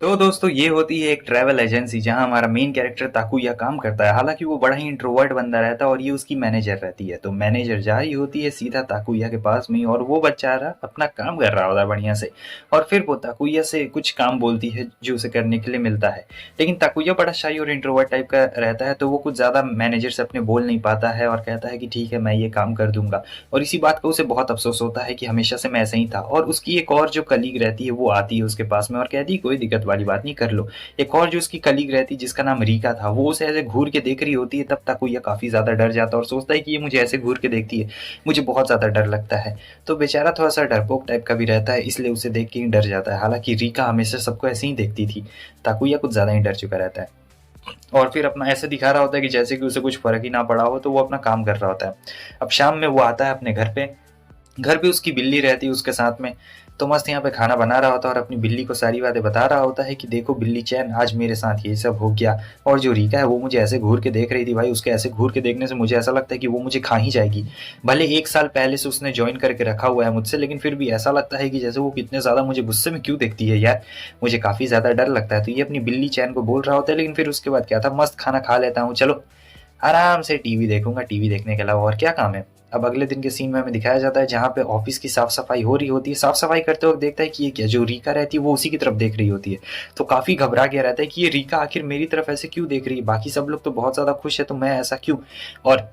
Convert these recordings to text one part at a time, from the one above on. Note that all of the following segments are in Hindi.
तो दोस्तों ये होती है एक ट्रैवल एजेंसी जहां हमारा मेन कैरेक्टर ताकुया काम करता है। हालांकि वो बड़ा ही इंट्रोवर्ट बंदा रहता है और ये उसकी मैनेजर रहती है। तो मैनेजर जा रही होती है सीधा ताकुया के पास में और वो बेचारा अपना काम कर रहा होता है बढ़िया से। और फिर वो ताकुया से कुछ काम बोलती है जो उसे करने के लिए मिलता है। लेकिन ताकुया बड़ा शाई और इंट्रोवर्ट टाइप का रहता है तो वो कुछ ज्यादा मैनेजर से अपने बोल नहीं पाता है और कहता है कि ठीक है मैं ये काम कर दूंगा। और इसी बात का उसे बहुत अफसोस होता है कि हमेशा से मैं ऐसे ही था। और उसकी एक और जो कलीग रहती है वो आती है उसके पास में और कहती है कोई दिक्कत वाली बात नहीं, कर लो। एक और जो उसकी कलीग रहती जिसका नाम रीका था वो उसे ऐसे घूर के देख रही होती है। तब तक ये काफी ज्यादा डर जाता है और सोचता है कि ये मुझे ऐसे घूर के देखती है, मुझे बहुत ज्यादा डर लगता है। तो बेचारा थोड़ा सा डरपोक टाइप का भी रहता है, इसलिए उसे देख के ही डर जाता है। हालांकि रीका हमेशा सबको ऐसे ही देखती थी, ताकुया कुछ ज्यादा ही डर चुका रहता है। और फिर अपना ऐसे दिखा रहा होता है कि जैसे कि उसे कुछ फर्क ही ना पड़ा हो, तो वो अपना काम कर रहा होता है। अब शाम में वो आता है अपने घर पे उसकी बिल्ली रहती है उसके साथ में। तो मस्त यहाँ पे खाना बना रहा होता है और अपनी बिल्ली को सारी बातें बता रहा होता है कि देखो बिल्ली चैन, आज मेरे साथ ये सब हो गया। और जो रीका है वो मुझे ऐसे घूर के देख रही थी भाई, उसके ऐसे घूर के देखने से मुझे ऐसा लगता है कि वो मुझे खा ही जाएगी। भले 1 साल पहले से उसने ज्वाइन करके रखा हुआ है मुझसे, लेकिन फिर भी ऐसा लगता है कि जैसे वो कितने ज्यादा मुझे गुस्से में क्यों देखती है यार, मुझे काफी ज्यादा डर लगता है। तो ये अपनी बिल्ली चैन को बोल रहा होता है। लेकिन फिर उसके बाद क्या था, मस्त खाना खा लेता हूँ, चलो आराम से टीवी देखूंगा, टीवी देखने के अलावा और क्या काम है। अब अगले दिन के सीन में हमें दिखाया जाता है जहाँ पे ऑफिस की साफ सफाई हो रही होती है। साफ सफाई करते वक्त देखता है कि ये क्या, जो रीका रहती है वो उसी की तरफ देख रही होती है। तो काफी घबरा गया रहता है कि ये रीका आखिर मेरी तरफ ऐसे क्यों देख रही है, बाकी सब लोग तो बहुत ज्यादा खुश है तो मैं ऐसा क्यों। और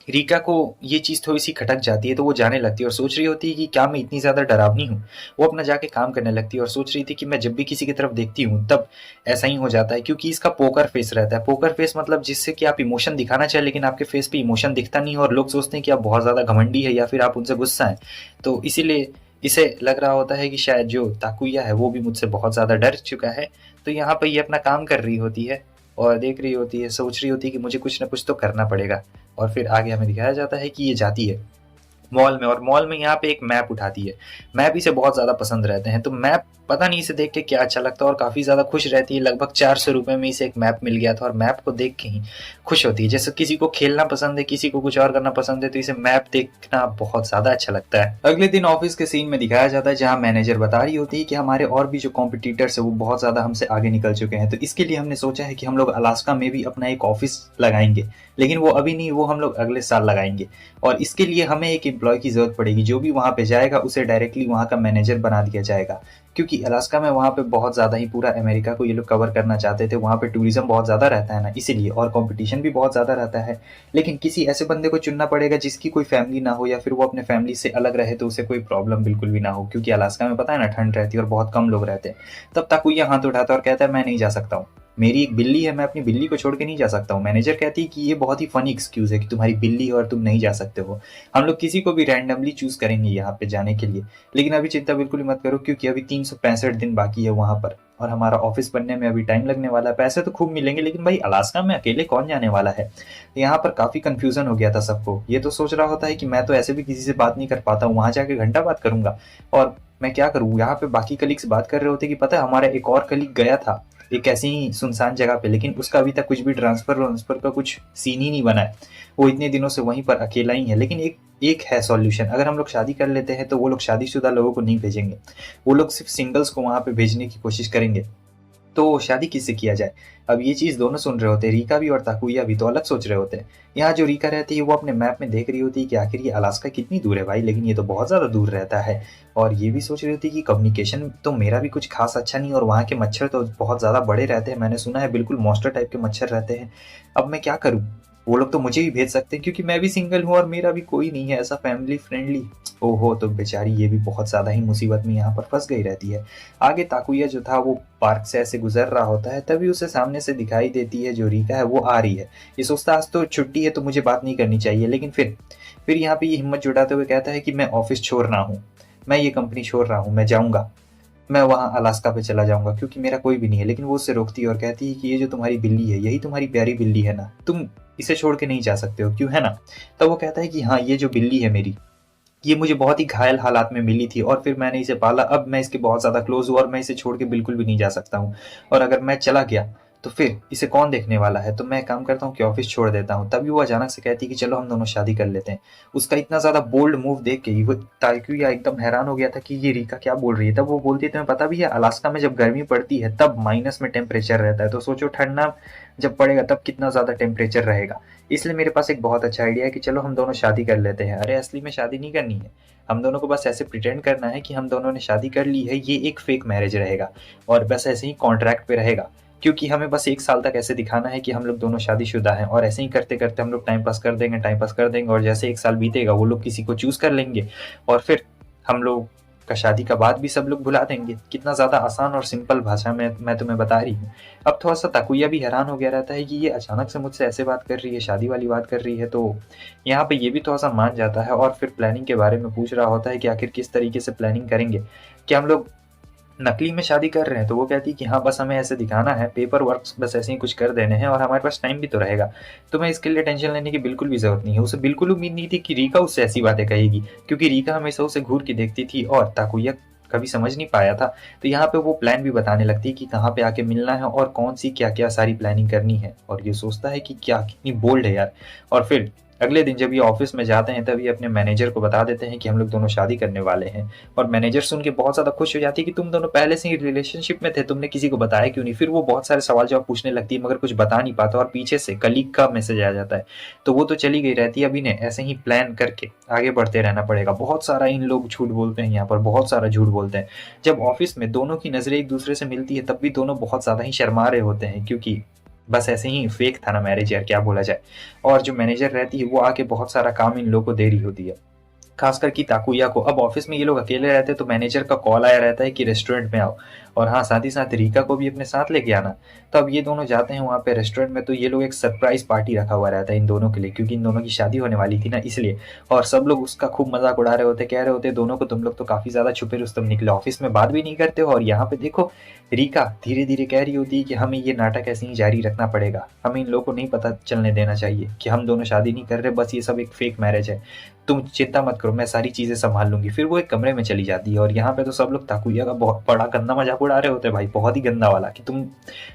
रीका को ये चीज थोड़ी सी खटक जाती है तो वो जाने लगती है और सोच रही होती है कि क्या मैं इतनी ज्यादा डरावनी हूँ। वो अपना जाके काम करने लगती है और सोच रही थी कि मैं जब भी किसी की तरफ देखती हूँ तब ऐसा ही हो जाता है, क्योंकि इसका पोकर फेस रहता है। पोकर फेस मतलब जिससे कि आप इमोशन दिखाना चाहे लेकिन आपके फेस पे इमोशन दिखता नहीं है और लोग सोचते हैं कि आप बहुत ज्यादा घमंडी है या फिर आप उनसे गुस्सा है। तो इसीलिए इसे लग रहा होता है कि शायद जो ताकुया है वो भी मुझसे बहुत ज्यादा डर चुका है। तो यहाँ पर ये अपना काम कर रही होती है और देख रही होती है, सोच रही होती है कि मुझे कुछ ना कुछ तो करना पड़ेगा। और फिर आगे हमें दिखाया जाता है कि ये जाती है मॉल में और मॉल में यहाँ पे एक मैप उठाती है। मैप इसे बहुत ज़्यादा पसंद रहते हैं। तो मैप पता नहीं इसे देख के क्या अच्छा लगता है और काफ़ी ज़्यादा खुश रहती है। लगभग 400 रुपये में इसे एक मैप मिल गया था और मैप को देख के ही खुश होती है। जैसे किसी को खेलना पसंद है, किसी को कुछ और करना पसंद है, तो इसे मैप देखना बहुत ज़्यादा अच्छा लगता है। अगले दिन ऑफिस के सीन में दिखाया जाता है जहाँ मैनेजर बता रही होती है कि हमारे और भी जो कॉम्पिटिटर्स है वो बहुत ज़्यादा हमसे आगे निकल चुके हैं। तो इसके लिए हमने सोचा है कि हम लोग अलास्का में भी अपना एक ऑफिस लगाएंगे। लेकिन वो अभी नहीं, वो हम लोग अगले साल लगाएंगे। और इसके लिए हमें एक एम्प्लॉय की ज़रूरत पड़ेगी। जो भी वहाँ पे जाएगा उसे डायरेक्टली वहाँ का मैनेजर बना दिया जाएगा। क्योंकि अलास्का में वहाँ पे बहुत ज़्यादा ही पूरा अमेरिका को ये लोग कवर करना चाहते थे। वहाँ पे टूरिज्म बहुत ज़्यादा रहता है ना, इसीलिए, और कंपटीशन भी बहुत ज़्यादा रहता है। लेकिन किसी ऐसे बंदे को चुनना पड़ेगा जिसकी कोई फैमिली ना हो या फिर वो अपने फैमिली से अलग रहे तो उसे कोई प्रॉब्लम बिल्कुल भी ना हो। क्योंकि अलास्का में पता है ना ठंड रहती है और बहुत कम लोग रहते हैं। तब तक कोई हाथ उठाता है और कहता है मैं नहीं जा सकता हूँ, मेरी एक बिल्ली है, मैं अपनी बिल्ली को छोड़ के नहीं जा सकता हूँ। मैनेजर कहती है कि ये बहुत ही फनी एक्सक्यूज है कि तुम्हारी बिल्ली है और तुम नहीं जा सकते हो। हम लोग किसी को भी रैंडमली चूज करेंगे यहाँ पे जाने के लिए। लेकिन अभी चिंता बिल्कुल ही मत करो क्योंकि अभी 365 दिन बाकी है वहां पर और हमारा ऑफिस बनने में अभी टाइम लगने वाला है। पैसे तो खूब मिलेंगे लेकिन भाई अलास्का में अकेले कौन जाने वाला है। यहाँ पर काफी कंफ्यूजन हो गया था सबको। ये तो सोच रहा होता है कि मैं तो ऐसे भी किसी से बात नहीं कर पाता हूँ, वहां जाके घंटा बात करूंगा और मैं क्या करूँ। यहाँ पे बाकी कलीग्स बात कर रहे होते कि पता है हमारा एक और कलीग गया था एक ऐसी ही सुनसान जगह पे, लेकिन उसका अभी तक कुछ भी ट्रांसफर ट्रांसफर का कुछ सीन ही नहीं बना है। वो इतने दिनों से वहीं पर अकेला ही है। लेकिन एक एक है सॉल्यूशन, अगर हम लोग शादी कर लेते हैं तो वो लोग शादीशुदा लोगों को नहीं भेजेंगे, वो लोग सिर्फ सिंगल्स को वहां पे भेजने की कोशिश करेंगे। तो शादी किससे किया जाए। अब ये चीज दोनों सुन रहे होते हैं, रीका भी और ताकुया भी तो अलग सोच रहे होते हैं। यहाँ जो रीका रहती है वो अपने मैप में देख रही होती है कि आखिर ये अलास्का कितनी दूर है भाई, लेकिन ये तो बहुत ज्यादा दूर रहता है। और ये भी सोच रही होती है कि कम्युनिकेशन तो मेरा भी कुछ खास अच्छा नहीं और वहाँ के मच्छर तो बहुत ज्यादा बड़े रहते हैं, मैंने सुना है बिल्कुल मॉन्स्टर टाइप के मच्छर रहते हैं। अब मैं क्या करूँ, वो लोग तो मुझे ही भेज सकते हैं क्योंकि मैं भी सिंगल हूँ और मेरा भी कोई नहीं है ऐसा फैमिली फ्रेंडली। ओहो, तो बेचारी ये भी बहुत ज्यादा ही मुसीबत में यहाँ पर फंस गई रहती है। आगे ताकुया जो था वो पार्क से ऐसे गुजर रहा होता है, तभी उसे सामने से दिखाई देती है जो रीका है वो आ रही है। ये सोचता आज तो छुट्टी है तो मुझे बात नहीं करनी चाहिए, लेकिन फिर यहाँ पे ये हिम्मत जुटाते हुए कहता है कि मैं ऑफिस छोड़ रहा हूँ, मैं ये कंपनी छोड़ रहा हूँ, मैं जाऊंगा, मैं वहाँ अलास्का पे चला जाऊंगा क्योंकि मेरा कोई भी नहीं है। लेकिन वो उससे रोकती है और कहती है कि ये जो तुम्हारी बिल्ली है यही तुम्हारी प्यारी बिल्ली है ना, तुम इसे छोड़ के नहीं जा सकते हो क्यों, है ना। तब वो कहता है कि हाँ, ये जो बिल्ली है मेरी, ये मुझे बहुत ही घायल हालात में मिली थी और फिर मैंने इसे पाला, अब मैं इसके बहुत ज़्यादा क्लोज हूँ और मैं इसे छोड़ के बिल्कुल भी नहीं जा सकता हूँ। और अगर मैं चला गया तो फिर इसे कौन देखने वाला है? तो मैं काम करता हूँ कि ऑफिस छोड़ देता हूँ। तभी वो अचानक से कहती है कि चलो हम दोनों शादी कर लेते हैं। उसका इतना ज़्यादा बोल्ड मूव देख के वो ताकुया एकदम हैरान हो गया था कि ये रीका क्या बोल रही है। तब वो बोलती है तुम्हें पता भी है अलास्का में जब गर्मी पड़ती है तब माइनस में टेम्परेचर रहता है, तो सोचो ठंडा जब पड़ेगा तब कितना ज़्यादा टेम्परेचर रहेगा। इसलिए मेरे पास एक बहुत अच्छा आइडिया है कि चलो हम दोनों शादी कर लेते हैं। अरे असली में शादी नहीं करनी है, हम दोनों को बस ऐसे प्रिटेंड करना है कि हम दोनों ने शादी कर ली है, ये एक फेक मैरिज रहेगा और बस ऐसे ही कॉन्ट्रैक्ट पे रहेगा। क्योंकि हमें बस 1 साल तक ऐसे दिखाना है कि हम लोग दोनों शादीशुदा हैं और ऐसे ही करते-करते हम लोग टाइम पास कर देंगे और जैसे 1 साल बीतेगा वो लोग किसी को चूज़ कर लेंगे और फिर हम लोग का शादी का बाद भी सब लोग भुला देंगे। कितना ज़्यादा आसान और सिंपल भाषा में मैं तुम्हें बता रही हूँ। अब थोड़ा-सा ताकुया भी हैरान हो गया रहता है कि ये अचानक से मुझसे ऐसे बात कर रही है, शादी वाली बात कर रही है, तो यहाँ पे ये भी थोड़ा-सा मान जाता है और फिर प्लानिंग के बारे में पूछ रहा होता है कि आखिर किस तरीके से प्लानिंग करेंगे? क्या हम लोग नकली में शादी कर रहे हैं? तो वो कहती है कि हाँ, बस हमें ऐसे दिखाना है, पेपर वर्क्स बस ऐसे ही कुछ कर देने हैं और हमारे पास टाइम भी तो रहेगा। तुम्हें इसके लिए टेंशन लेने की बिल्कुल भी ज़रूरत नहीं है। उसे बिल्कुल उम्मीद नहीं थी कि रीका उससे ऐसी बातें कहेगी, क्योंकि रीका हमेशा उसे घूर के देखती थी और ताकुया कभी समझ नहीं पाया था। तो यहाँ पे वो प्लान भी बताने लगती है कि कहाँ पे आके मिलना है और कौन-सी क्या-क्या सारी प्लानिंग करनी है और ये सोचता है कि क्या कितनी बोल्ड है यार। और फिर अगले दिन जब ये ऑफिस में जाते हैं तब ये अपने मैनेजर को बता देते हैं कि हम लोग दोनों शादी करने वाले हैं और मैनेजर सुन के बहुत ज़्यादा खुश हो जाती है कि तुम दोनों पहले से ही रिलेशनशिप में थे, तुमने किसी को बताया क्यों नहीं? फिर वो बहुत सारे सवाल जवाब पूछने लगती है मगर कुछ बता नहीं पाता और पीछे से कलीग का मैसेज आ जाता है। तो वो तो चली गई रहती है, अब इन्हें ऐसे ही प्लान करके आगे बढ़ते रहना पड़ेगा। बहुत सारा इन लोग झूठ बोलते हैं, यहाँ पर बहुत सारा झूठ बोलते हैं। जब ऑफिस में दोनों की नज़रें एक दूसरे से मिलती है तब भी दोनों बहुत ज़्यादा ही शर्मा रहे होते हैं, क्योंकि बस ऐसे ही फेक था ना मैरिज यार, क्या बोला जाए। और जो मैनेजर रहती है वो आके बहुत सारा काम इन लोगों को दे रही होती है, खासकर कि ताकुया को। अब ऑफिस में ये लोग अकेले रहते हैं तो मैनेजर का कॉल आया रहता है कि रेस्टोरेंट में आओ और हाँ, साथ ही साथ रीका को भी अपने साथ लेके आना। तो अब ये दोनों जाते हैं वहाँ पे रेस्टोरेंट में, तो ये लोग एक सरप्राइज पार्टी रखा हुआ रहता है इन दोनों के लिए, क्योंकि इन दोनों की शादी होने वाली थी ना इसलिए। और सब लोग उसका खूब मजाक उड़ा रहे होते, कह रहे होते दोनों को तुम लोग तो काफी ज्यादा छुपे रुस्तम निकले, ऑफिस में बात भी नहीं करते हो और यहाँ पे देखो रीका धीरे धीरे कह रही होती है कि हमें ये नाटक ऐसे ही जारी रखना पड़ेगा, हमें इन लोगों को नहीं पता चलने देना चाहिए कि हम दोनों शादी नहीं कर रहे, बस ये सब एक फेक मैरिज है, तुम चिंता मत करो, मैं सारी चीजें संभाल लूंगी। फिर वो एक कमरे में चली जाती है और यहाँ पे तो सब लोग ताकुया का बहुत बड़ा गंदा मजाक उड़ा रहे होते हैं भाई, बहुत ही गंदा वाला, कि तुम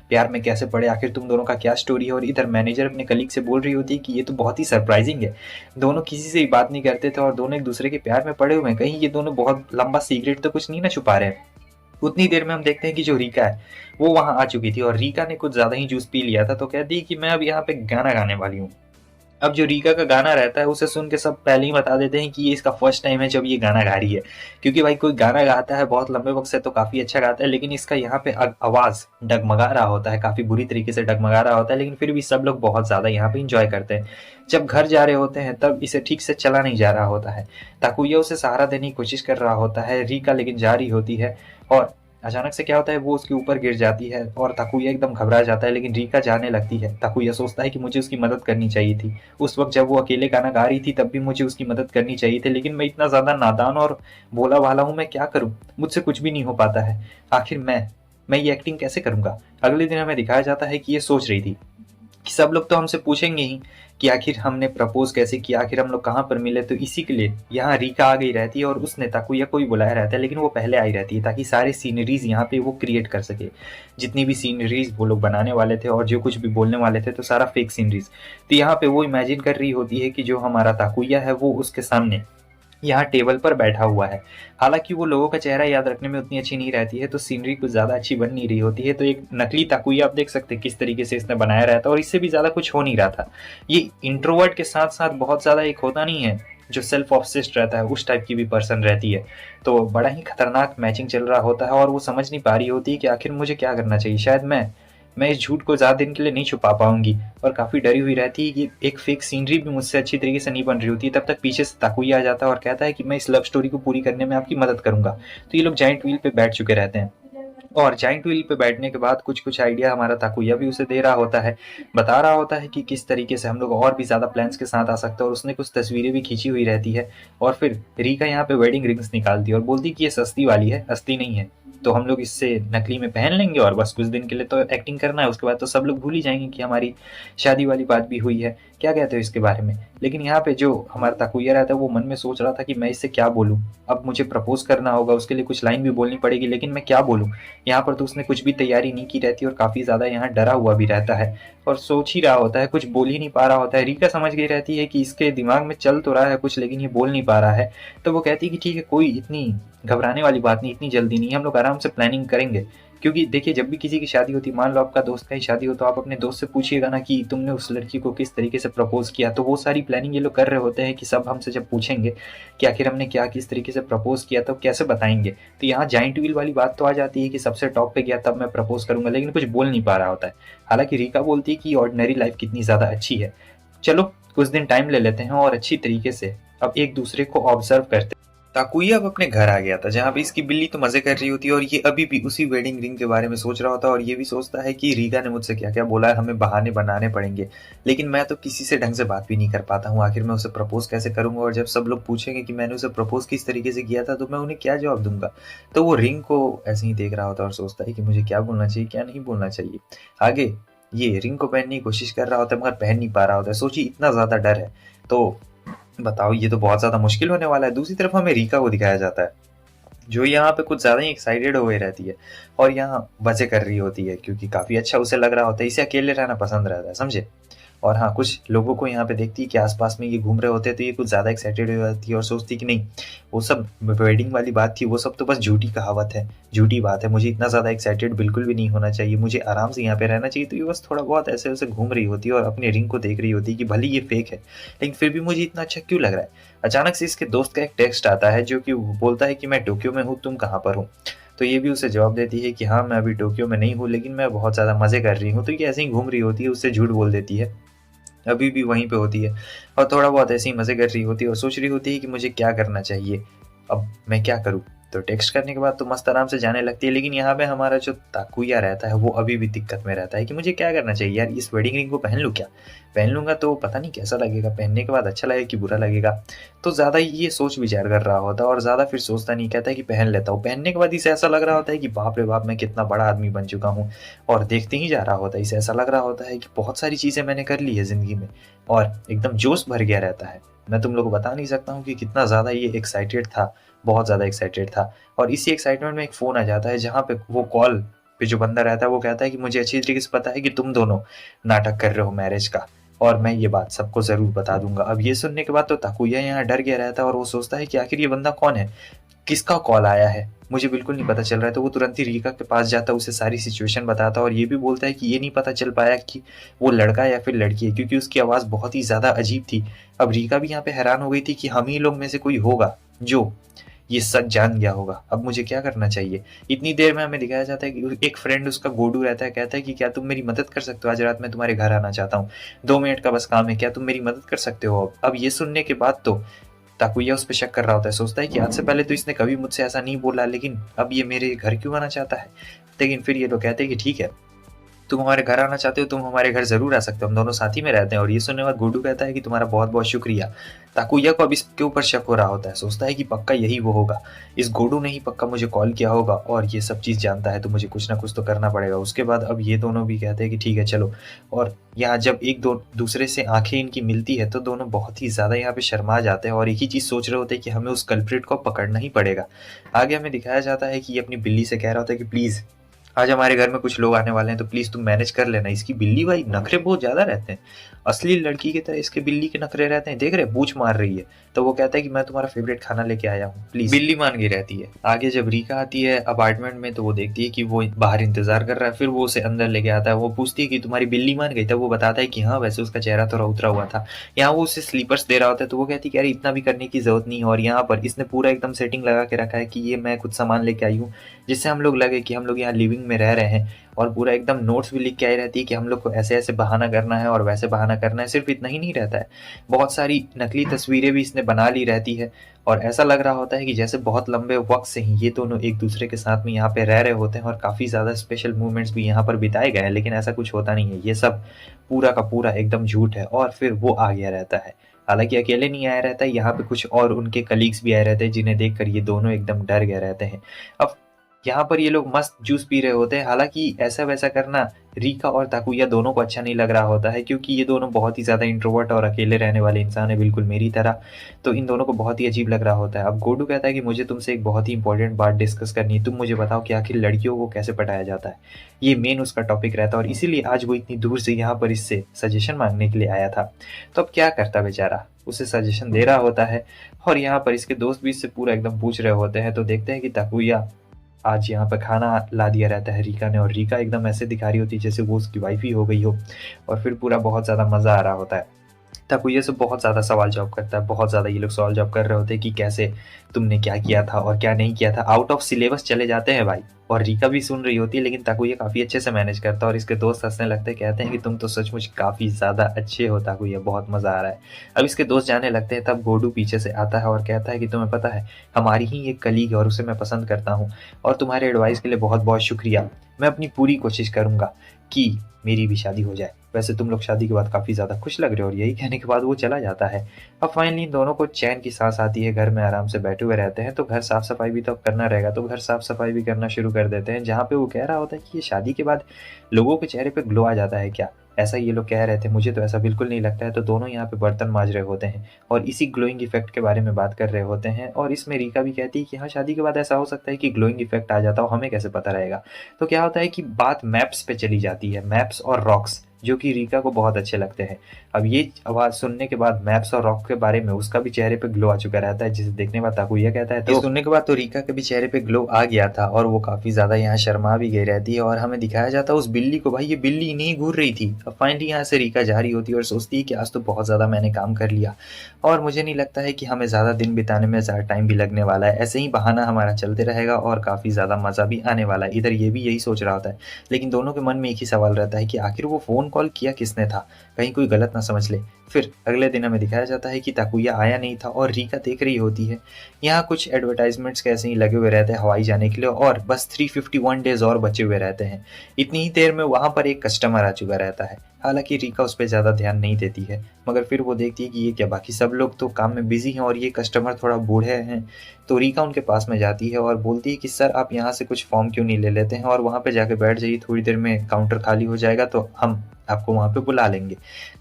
प्यार में कैसे पड़े, आखिर तुम दोनों का क्या स्टोरी है। और इधर मैनेजर अपने कलीग से बोल रही होती है कि ये तो बहुत ही सरप्राइजिंग है, दोनों किसी से ही बात नहीं करते थे और दोनों एक दूसरे के प्यार में पड़े हुए हैं, कहीं ये दोनों बहुत लंबा सीक्रेट तो कुछ नहीं ना छुपा रहे हैं। उतनी देर में हम देखते हैं कि जो रीका है वो वहां आ चुकी थी और रीका ने कुछ ज्यादा ही जूस पी लिया था, तो कहती है कि मैं अब यहाँ पे गाना गाने वाली हूँ। अब जो रीका का गाना रहता है उसे सुन के सब पहले ही बता देते हैं कि ये इसका फर्स्ट टाइम है जब ये गाना गा रही है, क्योंकि भाई कोई गाना गाता है बहुत लंबे वक्त से तो काफी अच्छा गाता है, लेकिन इसका यहाँ पे आवाज डगमगा रहा होता है, काफी बुरी तरीके से डगमगा रहा होता है, लेकिन फिर भी सब लोग बहुत ज्यादा यहाँ पे इंजॉय करते हैं। जब घर जा रहे होते हैं तब इसे ठीक से चला नहीं जा रहा होता है, ताकुया उसे सहारा देने की कोशिश कर रहा होता है, रीका लेकिन जा रही होती है और अचानक से क्या होता है वो उसके ऊपर गिर जाती है और ताकुया एकदम घबरा जाता है, लेकिन रीका जाने लगती है। ताकुया सोचता है कि मुझे उसकी मदद करनी चाहिए थी, उस वक्त जब वो अकेले गाना गा रही थी तब भी मुझे उसकी मदद करनी चाहिए थी, लेकिन मैं इतना ज्यादा नादान और भोला भाला हूँ, मैं क्या करूँ, मुझसे कुछ भी नहीं हो पाता है, आखिर मैं ये एक्टिंग कैसे करूंगा। अगले दिन हमें दिखाया जाता है कि ये सोच रही थी कि सब लोग तो हमसे पूछेंगे ही कि आखिर हमने प्रपोज कैसे किया, आखिर हम लोग कहाँ पर मिले, तो इसी के लिए यहाँ रीका आ गई रहती है और उसने ताकुया को भी बुलाया रहता है, लेकिन वो पहले आई रहती है ताकि सारे सीनरीज यहाँ पे वो क्रिएट कर सके, जितनी भी सीनरीज वो लोग बनाने वाले थे और जो कुछ भी बोलने वाले थे तो सारा फेक सीनरीज। तो यहाँ पे वो इमेजिन कर रही होती है कि जो हमारा ताकुया है वो उसके सामने यहाँ टेबल पर बैठा हुआ है। हालांकि वो लोगों का चेहरा याद रखने में उतनी अच्छी नहीं रहती है तो सीनरी कुछ ज्यादा अच्छी बन नहीं रही होती है, तो एक नकली ताकुया आप देख सकते हैं किस तरीके से इसने बनाया रहता है और इससे भी ज्यादा कुछ हो नहीं रहा था। ये इंट्रोवर्ट के साथ साथ बहुत ज्यादा एक होता नहीं है जो सेल्फ ऑब्सेस्ड रहता है, उस टाइप की भी पर्सन रहती है। तो बड़ा ही खतरनाक मैचिंग चल रहा होता है और वो समझ नहीं पा रही होती है कि आखिर मुझे क्या करना चाहिए, शायद मैं इस झूठ को ज़्यादा दिन के लिए नहीं छुपा पाऊंगी, और काफ़ी डरी हुई रहती है कि एक फेक सीनरी भी मुझसे अच्छी तरीके से नहीं बन रही होती। तब तक पीछे से ताकुया आ जाता है और कहता है कि मैं इस लव स्टोरी को पूरी करने में आपकी मदद करूंगा। तो ये लोग जाइंट व्हील पे बैठ चुके रहते हैं और जाइंट व्हील पे बैठने के बाद कुछ कुछ आइडिया हमारा ताकुया भी उसे दे रहा होता है, बता रहा होता है कि किस तरीके से हम लोग और भी ज़्यादा प्लान्स के साथ आ सकते हैं, और उसने कुछ तस्वीरें भी खींची हुई रहती है। और फिर रीका यहाँ पे वेडिंग रिंग्स निकालती है और बोलती कि ये सस्ती वाली है, असली नहीं है, तो हम लोग इससे नकली में पहन लेंगे और बस कुछ दिन के लिए तो एक्टिंग करना है, उसके बाद तो सब लोग भूल ही जाएंगे कि हमारी शादी वाली बात भी हुई है। क्या कहते हो इसके बारे में? लेकिन यहाँ पे जो हमारा ताकुया रहता है वो मन में सोच रहा था कि मैं इससे क्या बोलूँ? अब मुझे प्रपोज करना होगा, उसके लिए कुछ लाइन भी बोलनी पड़ेगी, लेकिन मैं क्या बोलूँ? यहाँ पर तो उसने कुछ भी तैयारी नहीं की रहती और काफ़ी ज़्यादा यहाँ डरा हुआ भी रहता है और सोच ही रहा होता है, कुछ बोल ही नहीं पा रहा होता है। रीका समझ गई रहती है कि इसके दिमाग में चल तो रहा है कुछ, लेकिन ये बोल नहीं पा रहा है। तो वो कहती है कि ठीक है, कोई इतनी घबराने वाली बात नहीं, इतनी जल्दी नहीं, हम लोग आराम से प्लानिंग करेंगे। क्योंकि देखिए, जब भी किसी की शादी होती है, मान लो आपका दोस्त का ही शादी हो, तो आप अपने दोस्त से पूछिएगा ना कि तुमने उस लड़की को किस तरीके से प्रपोज किया। तो वो सारी प्लानिंग ये लोग कर रहे होते हैं कि सब हमसे जब पूछेंगे कि आखिर हमने क्या किस तरीके से प्रपोज किया, तो कैसे बताएंगे। तो यहाँ जाइंट व्हील वाली बात तो आ जाती है कि सबसे टॉप पे गया तब मैं प्रपोज करूंगा, लेकिन कुछ बोल नहीं पा रहा होता है। हालांकि रीका बोलती है कि ऑर्डिनरी लाइफ कितनी ज्यादा अच्छी है, चलो कुछ दिन टाइम ले लेते हैं और अच्छी तरीके से अब एक दूसरे को ऑब्जर्व करते हैं। ताकुया अब अपने घर आ गया था, जहाँ पे इसकी बिल्ली तो मजे कर रही होती है और ये अभी भी उसी वेडिंग रिंग के बारे में सोच रहा होता है और ये भी सोचता है कि रीगा ने मुझसे क्या क्या बोला है, हमें बहाने बनाने पड़ेंगे, लेकिन मैं तो किसी से ढंग से बात भी नहीं कर पाता हूँ। आखिर मैं उसे प्रपोज कैसे करूंगा, और जब सब लोग पूछेंगे कि मैंने उसे प्रपोज किस तरीके से किया था तो मैं उन्हें क्या जवाब दूंगा। तो वो रिंग को ऐसे ही देख रहा होता है और सोचता है कि मुझे क्या बोलना चाहिए क्या नहीं बोलना चाहिए। आगे ये रिंग को पहनने की कोशिश कर रहा होता है मगर पहन नहीं पा रहा होता है। सोचिए, इतना ज्यादा डर है, तो बताओ ये तो बहुत ज़्यादा मुश्किल होने वाला है। दूसरी तरफ हमें रीका को दिखाया जाता है, जो यहाँ पे कुछ ज़्यादा ही एक्साइटेड हो गई रहती है और यहाँ मज़े कर रही होती है, क्योंकि काफ़ी अच्छा उसे लग रहा होता है। इसे अकेले रहना पसंद रहता है, समझे। और हाँ, कुछ लोगों को यहाँ पे देखती है कि आसपास में ये घूम रहे होते हैं, तो ये कुछ ज़्यादा एक्साइटेड हो जाती है और सोचती है कि नहीं, वो सब वेडिंग वाली बात थी, वो सब तो बस झूठी कहावत है, झूठी बात है। मुझे इतना ज़्यादा एक्साइटेड बिल्कुल भी नहीं होना चाहिए, मुझे आराम से यहाँ पे रहना चाहिए। तो ये बस थोड़ा बहुत ऐसे वैसे घूम रही होती है और अपने रिंग को देख रही होती है कि भले ये फेक है, लेकिन फिर भी मुझे इतना अच्छा क्यों लग रहा है। अचानक से इसके दोस्त का एक टेक्स्ट आता है जो कि बोलता है कि मैं टोक्यो में हूँ, तुम कहाँ पर हो। तो ये भी उसे जवाब देती है कि हाँ, मैं अभी टोक्यो में नहीं हूँ, लेकिन मैं बहुत ज़्यादा मज़े कर रही हूँ। तो ये ऐसे ही घूम रही होती है, उससे झूठ बोल देती है, अभी भी वहीं पे होती है और थोड़ा बहुत ऐसे ही मज़े कर रही होती है और सोच रही होती है कि मुझे क्या करना चाहिए, अब मैं क्या करूँ। तो टेक्स्ट करने के बाद तो मस्त आराम से जाने लगती है, लेकिन यहाँ पे हमारा जो ताकुया रहता है वो अभी भी दिक्कत में रहता है कि मुझे क्या करना चाहिए यार, इस वेडिंग रिंग को पहन लूँ क्या, पहन लूंगा तो पता नहीं कैसा लगेगा, पहनने के बाद अच्छा लगेगा कि बुरा लगेगा। तो ज़्यादा ये सोच विचार कर रहा होता है और ज़्यादा फिर सोचता नहीं, कहता है कि पहन लेता हूँ। पहनने के बाद इसे ऐसा लग रहा होता है कि बाप रे बाप, मैं कितना बड़ा आदमी बन चुका हूँ। और देखते ही जा रहा होता है, इसे ऐसा लग रहा होता है कि बहुत सारी चीज़ें मैंने कर ली है ज़िंदगी में और एकदम जोश भर गया रहता है। मैं तुम लोगों को बता नहीं सकता हूँ कि कितना ज़्यादा ये एक्साइटेड था, बहुत ज़्यादा एक्साइटेड था। और इसी एक्साइटमेंट में एक फ़ोन आ जाता है, जहाँ पे वो कॉल पे जो बंदा रहता है वो कहता है कि मुझे अच्छी तरीके से पता है कि तुम दोनों नाटक कर रहे हो मैरिज का, और मैं ये बात सबको ज़रूर बता दूंगा। अब ये सुनने के बाद तो ताकुया यहाँ डर गया रहता है और वो सोचता है कि आखिर ये बंदा कौन है, किसका कॉल आया है, मुझे बिल्कुल नहीं पता चल रहा है। तो वो तुरंत ही रीका के पास जाता है, उसे सारी सिचुएशन बताता है और ये भी बोलता है कि ये नहीं पता चल पाया कि वो लड़का है या फिर लड़की है, क्योंकि उसकी आवाज़ बहुत ही ज़्यादा अजीब थी। अब रीका भी यहाँ पे हैरान हो गई थी कि हम ही लोग में से कोई होगा जो ये सच जान गया होगा। अब मुझे क्या करना चाहिए। इतनी देर में हमें दिखाया जाता है कि एक फ्रेंड उसका गोडू रहता है, कहता है कि क्या तुम मेरी मदद कर सकते हो, आज रात मैं तुम्हारे घर आना चाहता हूँ, 2 मिनट का बस काम है, क्या तुम मेरी मदद कर सकते हो। अब ये सुनने के बाद तो ताकुया उस पर शक कर रहा होता है, सोचता है कि आज से पहले तो इसने कभी मुझसे ऐसा नहीं बोला, लेकिन अब ये मेरे घर क्यों आना चाहता है। लेकिन फिर ये लोग कहते हैं कि ठीक है, तुम हमारे घर आना चाहते हो, तुम हमारे घर ज़रूर आ सकते हो, हम दोनों साथ ही में रहते हैं। और ये सुनने के बाद गुड्डू कहता है कि तुम्हारा बहुत बहुत शुक्रिया। ताकुया को अब इसके ऊपर शक हो रहा होता है, सोचता है कि पक्का यही वो होगा, इस गुड्डू ने ही पक्का मुझे कॉल किया होगा और ये सब चीज़ जानता है, तो मुझे कुछ ना कुछ तो करना पड़ेगा। उसके बाद अब ये दोनों भी कहते हैं कि ठीक है चलो। और यहाँ जब एक दो दूसरे से आंखें इनकी मिलती है तो दोनों बहुत ही ज़्यादा यहाँ पे शर्मा जाते हैं और एक ही चीज़ सोच रहे होते हैं कि हमें उस कल्प्रिट को पकड़ना ही पड़ेगा। आगे हमें दिखाया जाता है कि ये अपनी बिल्ली से कह रहा होता है कि प्लीज़, आज हमारे घर में कुछ लोग आने वाले हैं, तो प्लीज़ तुम मैनेज कर लेना। इसकी बिल्ली भाई नखरे बहुत ज़्यादा रहते हैं, असली लड़की की तरह इसके बिल्ली के नखरे रहते हैं, देख रहे पूंछ मार रही है। तो वो कहता है कि मैं तुम्हारा फेवरेट खाना लेके आया हूँ प्लीज़। बिल्ली मान गई रहती है। आगे जब रीका आती है अपार्टमेंट में तो वो देखती है कि वो बाहर इंतजार कर रहा है, फिर वो उसे अंदर लेके आता है। वो पूछती है कि तुम्हारी बिल्ली मान गई, तब वो बताता है कि हाँ, वैसे उसका चेहरा थोड़ा उतरा हुआ था। यहाँ वो उसे स्लीपर्स दे रहा होता है, तो वो कहती है कि अरे इतना भी करने की जरूरत नहीं है, और यहाँ पर इसने पूरा एकदम सेटिंग लगा के रखा है कि ये मैं कुछ सामान लेके आई हूँ, जिससे हम लोग लगे कि हम लोग यहाँ लिविंग में रह रहे हैं। और पूरा एकदम नोट्स भी लिख के आई रहती है कि हम लोग को ऐसे ऐसे बहाना करना है और वैसे बहाना करना है। सिर्फ इतना ही नहीं रहता है, बहुत सारी नकली तस्वीरें भी इसने बना ली रहती है और ऐसा लग रहा होता है कि जैसे बहुत लंबे वक्त से ही ये दोनों एक दूसरे के साथ में यहाँ पे रह रहे होते हैं और काफ़ी ज़्यादा स्पेशल मोमेंट्स भी यहाँ पर बिताए गए हैं, लेकिन ऐसा कुछ होता नहीं है। ये सब पूरा का पूरा एकदम झूठ है। और फिर वो आ गया रहता है, हालांकि अकेले नहीं आया रहता है, यहाँ पे कुछ और उनके कलीग्स भी आए रहते हैं, जिन्हें देखकर ये दोनों एकदम डर गए रहते हैं। अब यहाँ पर ये लोग मस्त जूस पी रहे होते हैं। हालाँकि ऐसा वैसा करना रीका और ताकुया दोनों को अच्छा नहीं लग रहा होता है, क्योंकि ये दोनों बहुत ही ज़्यादा इंट्रोवर्ट और अकेले रहने वाले इंसान हैं, बिल्कुल मेरी तरह। तो इन दोनों को बहुत ही अजीब लग रहा होता है। अब गोडू कहता है कि मुझे तुमसे एक बहुत ही इंपॉर्टेंट बात डिस्कस करनी है। तुम मुझे बताओ कि आखिर लड़कियों को कैसे पटाया जाता है? ये मेन उसका टॉपिक रहता है और इसीलिए आज वो इतनी दूर से यहाँ पर इससे सजेशन माँगने के लिए आया था। तो अब क्या करता बेचारा? उसे सजेशन दे रहा होता है और यहाँ पर इसके दोस्त भी इससे पूरा एकदम पूछ रहे होते हैं। तो देखते हैं कि ताकुया आज यहाँ पे खाना ला दिया रहता है रीका ने, और रीका एकदम ऐसे दिखा रही होती है जैसे वो उसकी वाइफ ही हो गई हो, और फिर पूरा बहुत ज़्यादा मज़ा आ रहा होता है। ताकुया से बहुत ज़्यादा सवाल जवाब करता है, बहुत ज़्यादा ये लोग सवाल जवाब कर रहे होते हैं कि कैसे तुमने क्या किया था और क्या नहीं किया था। आउट ऑफ सिलेबस चले जाते हैं भाई, और रीका भी सुन रही होती है, लेकिन ताकुया काफ़ी अच्छे से मैनेज करता है और इसके दोस्त हंसने लगते हैं, कहते हैं कि तुम तो सचमुच काफ़ी ज़्यादा अच्छे हो ताकुया, बहुत मज़ा आ रहा है। अब इसके दोस्त जाने लगते हैं, तब गोडू पीछे से आता है और कहता है कि तुम्हें पता है हमारी ही एक कलीग है और उसे मैं पसंद करता हूँ, और तुम्हारे एडवाइस के लिए बहुत बहुत शुक्रिया। मैं अपनी पूरी कोशिश करूँगा कि मेरी भी शादी हो जाए। वैसे तुम लोग शादी के बाद काफ़ी ज़्यादा खुश लग रहे हो, और यही कहने के बाद वो चला जाता है। अब फाइनली इन दोनों को चैन की सांस आती है, घर में आराम से बैठे हुए रहते हैं। तो घर साफ सफाई भी तो अब करना रहेगा, तो घर साफ सफाई भी करना शुरू कर देते हैं, जहाँ पे वो कह रहा होता है कि ये शादी के बाद लोगों के चेहरे पे ग्लो आ जाता है क्या? ऐसा ये लोग कह रहे थे, मुझे तो ऐसा बिल्कुल नहीं लगता है। तो दोनों यहाँ पे बर्तन मांज रहे होते हैं और इसी ग्लोइंग इफेक्ट के बारे में बात कर रहे होते हैं, और इसमें रीका भी कहती है कि हाँ, शादी के बाद ऐसा हो सकता है कि ग्लोइंग इफेक्ट आ जाता हो, हमें कैसे पता रहेगा? तो क्या होता है कि बात मैप्स पे चली जाती है, मैप्स और रॉक्स, जो कि रीका को बहुत अच्छे लगते हैं। अब ये आवाज़ सुनने के बाद मैप्स और रॉक के बारे में उसका भी चेहरे पे ग्लो आ चुका रहता है, जिसे देखने के बाद ताकुया कहता है। तो ये सुनने के बाद तो रीका के भी चेहरे पे ग्लो आ गया था और वो काफ़ी ज़्यादा यहाँ शर्मा भी गई रहती है, और हमें दिखाया जाता है उस बिल्ली को। भाई ये बिल्ली नहीं घूर रही थी। अब फाइनली यहाँ से रीका जा रही होती है और सोचती है कि आज तो बहुत ज़्यादा मैंने काम कर लिया, और मुझे नहीं लगता है कि हमें ज़्यादा दिन बिताने में ज़्यादा टाइम भी लगने वाला है। ऐसे ही बहाना हमारा चलते रहेगा और काफ़ी ज़्यादा मज़ा भी आने वाला है। इधर ये भी यही सोच रहा होता है, लेकिन दोनों के मन में एक ही सवाल रहता है कि आखिर वो फ़ोन कॉल किया किसने था, कहीं कोई गलत ना समझ ले। फिर अगले दिन हमें दिखाया जाता है कि ताकुया आया नहीं था और रीका देख रही होती है। यहाँ कुछ एडवर्टाइजमेंट्स कैसे ही लगे हुए रहते हैं हवाई जाने के लिए, और बस 351 डेज और बचे हुए रहते हैं। इतनी ही देर में वहाँ पर एक कस्टमर आ चुका रहता है। हालांकि रीका उस पर ज़्यादा ध्यान नहीं देती है, मगर फिर वो देखती है कि ये क्या, बाकी सब लोग तो काम में बिजी हैं और ये कस्टमर थोड़ा बूढ़े हैं। तो रीका उनके पास में जाती है और बोलती है कि सर आप यहाँ से कुछ फॉर्म क्यों नहीं ले लेते हैं और वहाँ पे जाके बैठ जाइए, थोड़ी देर में काउंटर खाली हो जाएगा तो हम आपको वहाँ पे बुला लेंगे।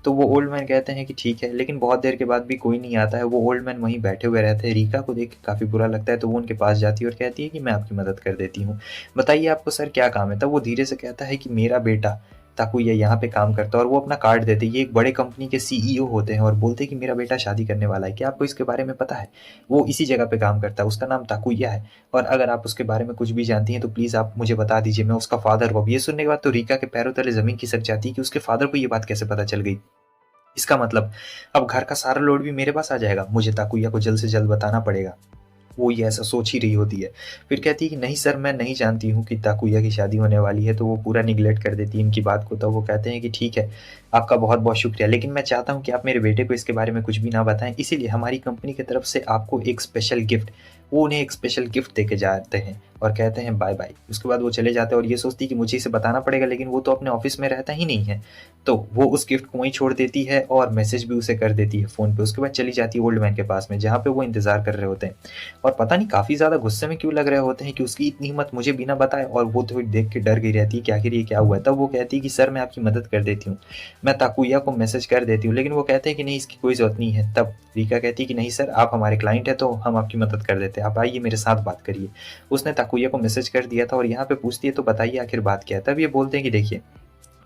तो वो ओल्ड मैन कहते हैं कि ठीक है, लेकिन बहुत देर के बाद भी कोई नहीं आता है। वो ओल्ड मैन वहीं बैठे हुए रहते हैं। रीका को देख के काफ़ी बुरा लगता है, तो वो उनके पास जाती है और कहती है कि मैं आपकी मदद कर देती हूँ, बताइए आपको सर क्या काम है। तब वो धीरे से कहता है कि मेरा बेटा ताकुया यहाँ पे काम करता है, और वो अपना कार्ड देते हैं। ये एक बड़े कंपनी के सीईओ होते हैं और बोलते हैं कि मेरा बेटा शादी करने वाला है, क्या आपको इसके बारे में पता है? वो इसी जगह पे काम करता है, उसका नाम ताकुया है, और अगर आप उसके बारे में कुछ भी जानती हैं तो प्लीज़ आप मुझे बता दीजिए, मैं उसका फादर हूँ। अब ये सुनने के बाद तो रीका के पैरों तले ज़मीन खिसक जाती है कि उसके फादर को ये बात कैसे पता चल गई। इसका मतलब अब घर का सारा लोड भी मेरे पास आ जाएगा, मुझे ताकुया को जल्द से जल्द बताना पड़ेगा। वो ये ऐसा सोच ही रही होती है। फिर कहती है कि नहीं सर, मैं नहीं जानती हूँ कि ताकुया की शादी होने वाली है। तो वो पूरा निग्लेक्ट कर देती है इनकी बात को। तो वो कहते हैं कि ठीक है, आपका बहुत बहुत शुक्रिया, लेकिन मैं चाहता हूँ कि आप मेरे बेटे को इसके बारे में कुछ भी ना बताएं, इसीलिए हमारी कंपनी की तरफ से आपको एक स्पेशल गिफ्ट, वो उन्हें एक स्पेशल गिफ्ट देके जाते हैं और कहते हैं बाय बाय। उसके बाद वो चले जाते हैं और ये सोचती है कि मुझे इसे बताना पड़ेगा, लेकिन वो तो अपने ऑफिस में रहता ही नहीं है। तो वो उस गिफ्ट को वहीं छोड़ देती है और मैसेज भी उसे कर देती है फ़ोन पे। उसके बाद चली जाती है ओल्ड मैन के पास में, जहाँ पे वो इंतज़ार कर रहे होते हैं, और पता नहीं काफ़ी ज़्यादा गुस्से में क्यों लग रहे होते हैं कि उसकी इतनी हिम्मत मुझे बिना बताए, और वो थोड़ी देख के डर गई रहती है कि आखिर ये क्या हुआ है। तब वो कहती है कि सर मैं आपकी मदद कर देती हूँ, मैं ताकुया को मैसेज कर देती हूँ, लेकिन वो कहते हैं कि नहीं इसकी कोई ज़रूरत नहीं है। तब रीका कहती है कि नहीं सर, आप हमारे क्लाइंट हैं तो हम आपकी मदद कर देते हैं, आप आइए मेरे साथ बात करिए। उसने ताकुया को मैसेज कर दिया था और यहाँ पे पूछती है तो बताइए आखिर बात क्या है। तब ये बोलते हैं कि देखिए,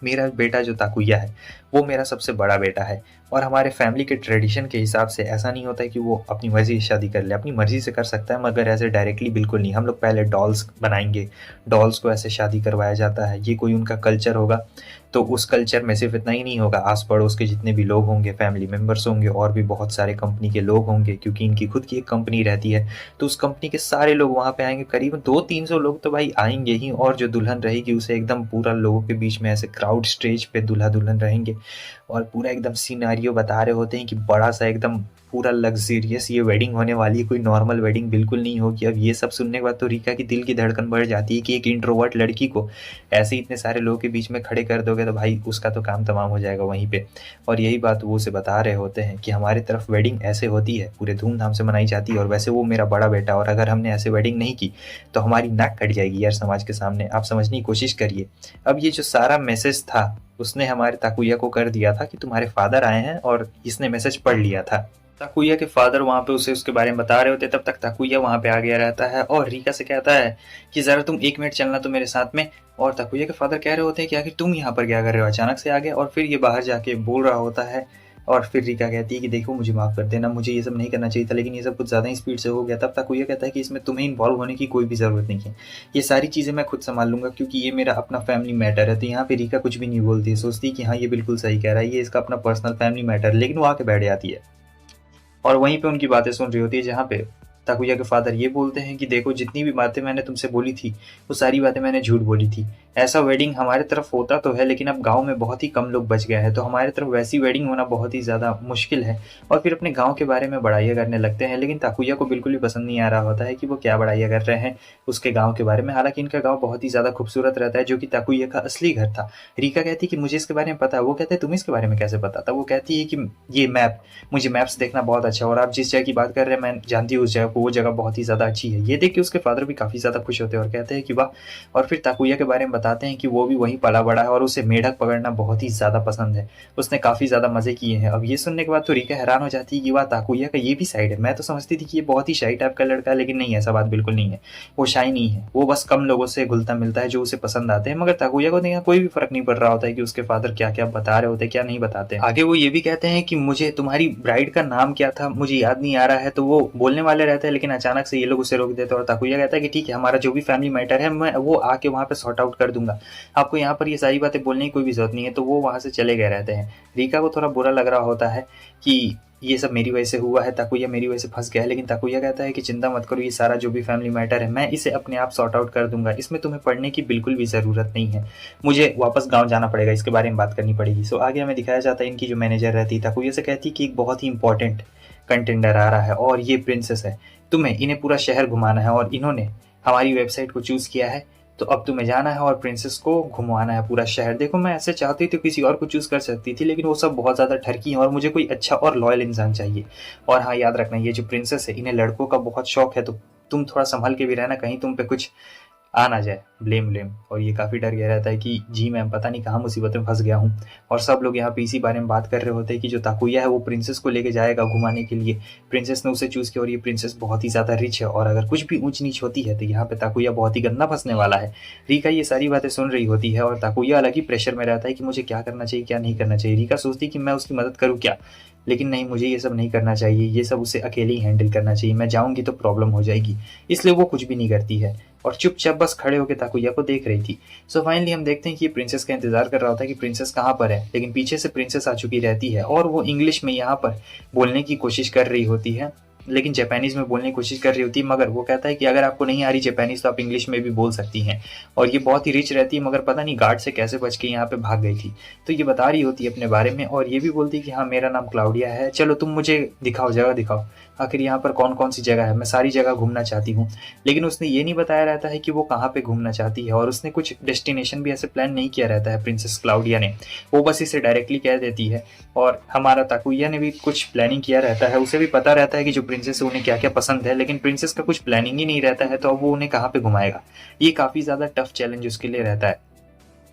मेरा बेटा जो ताकुया है वो मेरा सबसे बड़ा बेटा है, और हमारे फैमिली के ट्रेडिशन के हिसाब से ऐसा नहीं होता है कि वो अपनी मर्जी से शादी कर ले। अपनी मर्जी से कर सकता है, मगर ऐसे डायरेक्टली बिल्कुल नहीं। हम लोग पहले डॉल्स बनाएंगे, डॉल्स को ऐसे शादी करवाया जाता है, ये कोई उनका कल्चर होगा। तो उस कल्चर में सिर्फ इतना ही नहीं होगा, आस पड़ोस के जितने भी लोग होंगे, फैमिली मेम्बर्स होंगे, और भी बहुत सारे कंपनी के लोग होंगे, क्योंकि इनकी खुद की एक कंपनी रहती है। तो उस कंपनी के सारे लोग वहाँ पे आएंगे, करीबन 200-300 लोग तो भाई आएंगे ही, और जो दुल्हन रहेगी उसे एकदम पूरा लोगों के बीच में ऐसे क्राउड स्टेज पे दूल्हा दुल्हन रहेंगे, और पूरा एकदम सीनारी सिनेरियो बता रहे होते हैं कि बड़ा सा एकदम पूरा लग्ज़रियस ये वेडिंग होने वाली है, कोई नॉर्मल वेडिंग बिल्कुल नहीं होगी। अब ये सब सुनने के बाद तो रीका की दिल की धड़कन बढ़ जाती है कि एक इंट्रोवर्ट लड़की को ऐसे ही इतने सारे लोगों के बीच में खड़े कर दोगे तो भाई उसका तो काम तमाम हो जाएगा वहीं पे। और यही बात वो उसे बता रहे होते हैं कि हमारी तरफ वेडिंग ऐसे होती है, पूरे धूमधाम से मनाई जाती है, और वैसे वो मेरा बड़ा बेटा, और अगर हमने ऐसे वेडिंग नहीं की तो हमारी नाक कट जाएगी यार समाज के सामने, आप समझने की कोशिश करिए। अब ये जो सारा मैसेज था उसने हमारे ताकुया को कर दिया था कि तुम्हारे फादर आए हैं, और इसने मैसेज पढ़ लिया था। ताकुया के फादर वहाँ पे उसे उसके बारे में बता रहे होते, तब तक ताकुया वहाँ पे आ गया रहता है और रीका से कहता है कि ज़रा तुम 1 मिनट चलना तो मेरे साथ में। और ताकुया के फादर कह रहे होते हैं कि आखिर तुम यहाँ पर क्या कर रहे हो, अचानक से आ गए। और फिर ये बाहर जाके बोल रहा होता है, और फिर रीका कहती है कि देखो मुझे माफ़ कर देना, मुझे ये सब नहीं करना चाहिए था, लेकिन ये सब कुछ ज़्यादा ही स्पीड से हो गया। तब ताकुया कहता है कि इसमें तुम्हें इन्वॉल्व होने की कोई भी ज़रूरत नहीं है, ये सारी चीज़ें मैं खुद संभाल लूँगा, क्योंकि ये मेरा अपना फैमिली मैटर है। तो यहाँ पे रीका कुछ भी नहीं बोलती है, सोचती है कि हाँ ये बिल्कुल सही कह रहा है, ये इसका अपना पर्सनल फैमिली मैटर है, लेकिन वो आके बैठ जाती है और वहीं पे उनकी बातें सुन रही होती है, जहाँ पे ताकुया के फादर ये बोलते हैं कि देखो जितनी भी बातें मैंने तुमसे बोली थी वो सारी बातें मैंने झूठ बोली थी। ऐसा वेडिंग हमारे तरफ होता तो है, लेकिन अब गांव में बहुत ही कम लोग बच गए हैं, तो हमारे तरफ वैसी वेडिंग होना बहुत ही ज़्यादा मुश्किल है। और फिर अपने गांव के बारे में बड़ाइयाँ करने लगते हैं, लेकिन ताकुया को बिल्कुल भी पसंद नहीं आ रहा होता है कि वो क्या बड़ाइयाँ कर रहे हैं उसके गाँव के बारे में। हालांकि इनका गाँव बहुत ही ज़्यादा खूबसूरत रहता है, जो कि ताकुया का असली घर था। रीका कहती है कि मुझे इसके बारे में पता है। वो कहते हैं तुम्हें इसके बारे में कैसे पता था। वो कहती है कि ये मैप, मुझे मैप्स देखना बहुत अच्छा है, और आप जिस जगह की बात कर रहे हैं मैं जानती हूँ उस जगह को, वो जगह बहुत ही ज़्यादा अच्छी है। ये देख के उसके फादर भी काफ़ी ज़्यादा खुश होते हैं और कहते हैं कि वाह। और फिर ताकुया के बारे में बताते हैं कि वो भी वहीं पला बड़ा है और उसे मेढक पकड़ना बहुत ही ज़्यादा पसंद है, उसने काफ़ी ज़्यादा मज़े किए हैं। अब ये सुनने के बाद तो रीका हैरान हो जाती है कि वाह ताकुया का ये भी साइड है। मैं तो समझती थी कि ये बहुत ही शाई टाइप का लड़का है, लेकिन नहीं, ऐसा बात बिल्कुल नहीं है। वो शाई नहीं है, वो बस कम लोगों से घुलता मिलता है जो उसे पसंद आते हैं। मगर ताकुया को यहाँ कोई भी फर्क नहीं पड़ रहा होता है कि उसके फादर क्या क्या बता रहे होते हैं, क्या नहीं बताते। आगे वो ये भी कहते हैं कि मुझे तुम्हारी ब्राइड का नाम क्या था मुझे याद नहीं आ रहा है। तो वो बोलने वाले रहते हैं, लेकिन अचानक से ये लोग उसे रोक देते हैं और ताकुया कहता है कि ठीक है, हमारा जो भी फैमिली मैटर है मैं वो आके वहाँ पे सॉर्ट आउट कर दूंगा, आपको यहाँ पर ये सारी बातें बोलने की कोई भी जरूरत नहीं है। तो वो वहाँ से चले गए रहते हैं। रीका को थोड़ा बुरा लग रहा होता है कि ये सब मेरी वजह से हुआ है, ताकुया मेरी वजह से फंस गया है, लेकिन ताकुया कहता है कि चिंता मत करो, ये सारा जो भी फैमिली मैटर है मैं इसे अपने आप सॉर्ट आउट कर दूंगा, इसमें तुम्हें पढ़ने की बिल्कुल भी ज़रूरत नहीं है, मुझे वापस गांव जाना पड़ेगा, इसके बारे में बात करनी पड़ेगी। सो आगे हमें दिखाया जाता है इनकी जो मैनेजर रहती है ताकुया से कहती है कि एक बहुत ही इंपॉर्टेंट कंटेंडर आ रहा है और ये प्रिंसेस है, तुम्हें इन्हें पूरा शहर घुमाना है और इन्होंने हमारी वेबसाइट को चूज़ किया है, तो अब तुम्हें जाना है और प्रिंसेस को घुमाना है पूरा शहर। देखो मैं ऐसे चाहती तो किसी और को चूज़ कर सकती थी, लेकिन वो सब बहुत ज़्यादा ठरकी हैं और मुझे कोई अच्छा और लॉयल इंसान चाहिए। और हाँ याद रखना, ये जो प्रिंसेस है इन्हें लड़कों का बहुत शौक है, तो तुम थोड़ा संभल के भी रहना, कहीं तुम पे कुछ आ ना जाए ब्लेम व्लेम। और ये काफ़ी डर गया रहता है कि जी मैम पता नहीं कहाँ मुसीबत में फंस गया हूँ। और सब लोग यहाँ पे इसी बारे में बात कर रहे होते हैं कि जो ताकुया है वो प्रिंसेस को लेके जाएगा घुमाने के लिए, प्रिंसेस ने उसे चूज़ किया और ये प्रिंसेस बहुत ही ज़्यादा रिच है, और अगर कुछ भी ऊंच नीच होती है तो यहाँ पे ताकुया बहुत ही गंदा फंसने वाला है। रीका ये सारी बातें सुन रही होती है और ताकुया अलग ही प्रेशर में रहता है कि मुझे क्या करना चाहिए क्या नहीं करना चाहिए। रीका सोचती है कि मैं उसकी मदद करूँ क्या, लेकिन नहीं, मुझे ये सब नहीं करना चाहिए, ये सब उसे अकेले ही हैंडल करना चाहिए, मैं जाऊंगी तो प्रॉब्लम हो जाएगी, इसलिए वो कुछ भी नहीं करती है और चुपचाप बस खड़े होकर ताकुया को देख रही थी। सो फाइनली हम देखते हैं कि प्रिंसेस का इंतजार कर रहा होता है कि प्रिंसेस कहाँ पर है, लेकिन पीछे से प्रिंसेस आ चुकी रहती है और वो इंग्लिश में यहाँ पर बोलने की कोशिश कर रही होती है, लेकिन जापानीज़ में बोलने की कोशिश कर रही होती है। मगर वो कहता है कि अगर आपको नहीं आ रही जापानीज़ तो आप इंग्लिश में भी बोल सकती हैं। और ये बहुत ही रिच रहती है, मगर पता नहीं गार्ड से कैसे बच के यहाँ पे भाग गई थी। तो ये बता रही होती है अपने बारे में और ये भी बोलती है कि हाँ मेरा नाम क्लाउडिया है, चलो तुम मुझे दिखाओ, जगह दिखाओ, आखिर यहाँ पर कौन कौन सी जगह है, मैं सारी जगह घूमना चाहती हूँ। लेकिन उसने ये नहीं बताया रहता है कि वो कहाँ पे घूमना चाहती है, और उसने कुछ डेस्टिनेशन भी ऐसे प्लान नहीं किया रहता है प्रिंसेस क्लाउडिया ने, वो बस इसे डायरेक्टली कह देती है। और हमारा ताकुया ने भी कुछ प्लानिंग किया रहता है, उसे भी पता रहता है कि जो प्रिंसेस है उन्हें क्या क्या पसंद है, लेकिन प्रिंसेस का कुछ प्लानिंग ही नहीं रहता है, तो अब वो उन्हें कहाँ पे घुमाएगा। ये काफ़ी ज़्यादा टफ चैलेंज उसके लिए रहता है।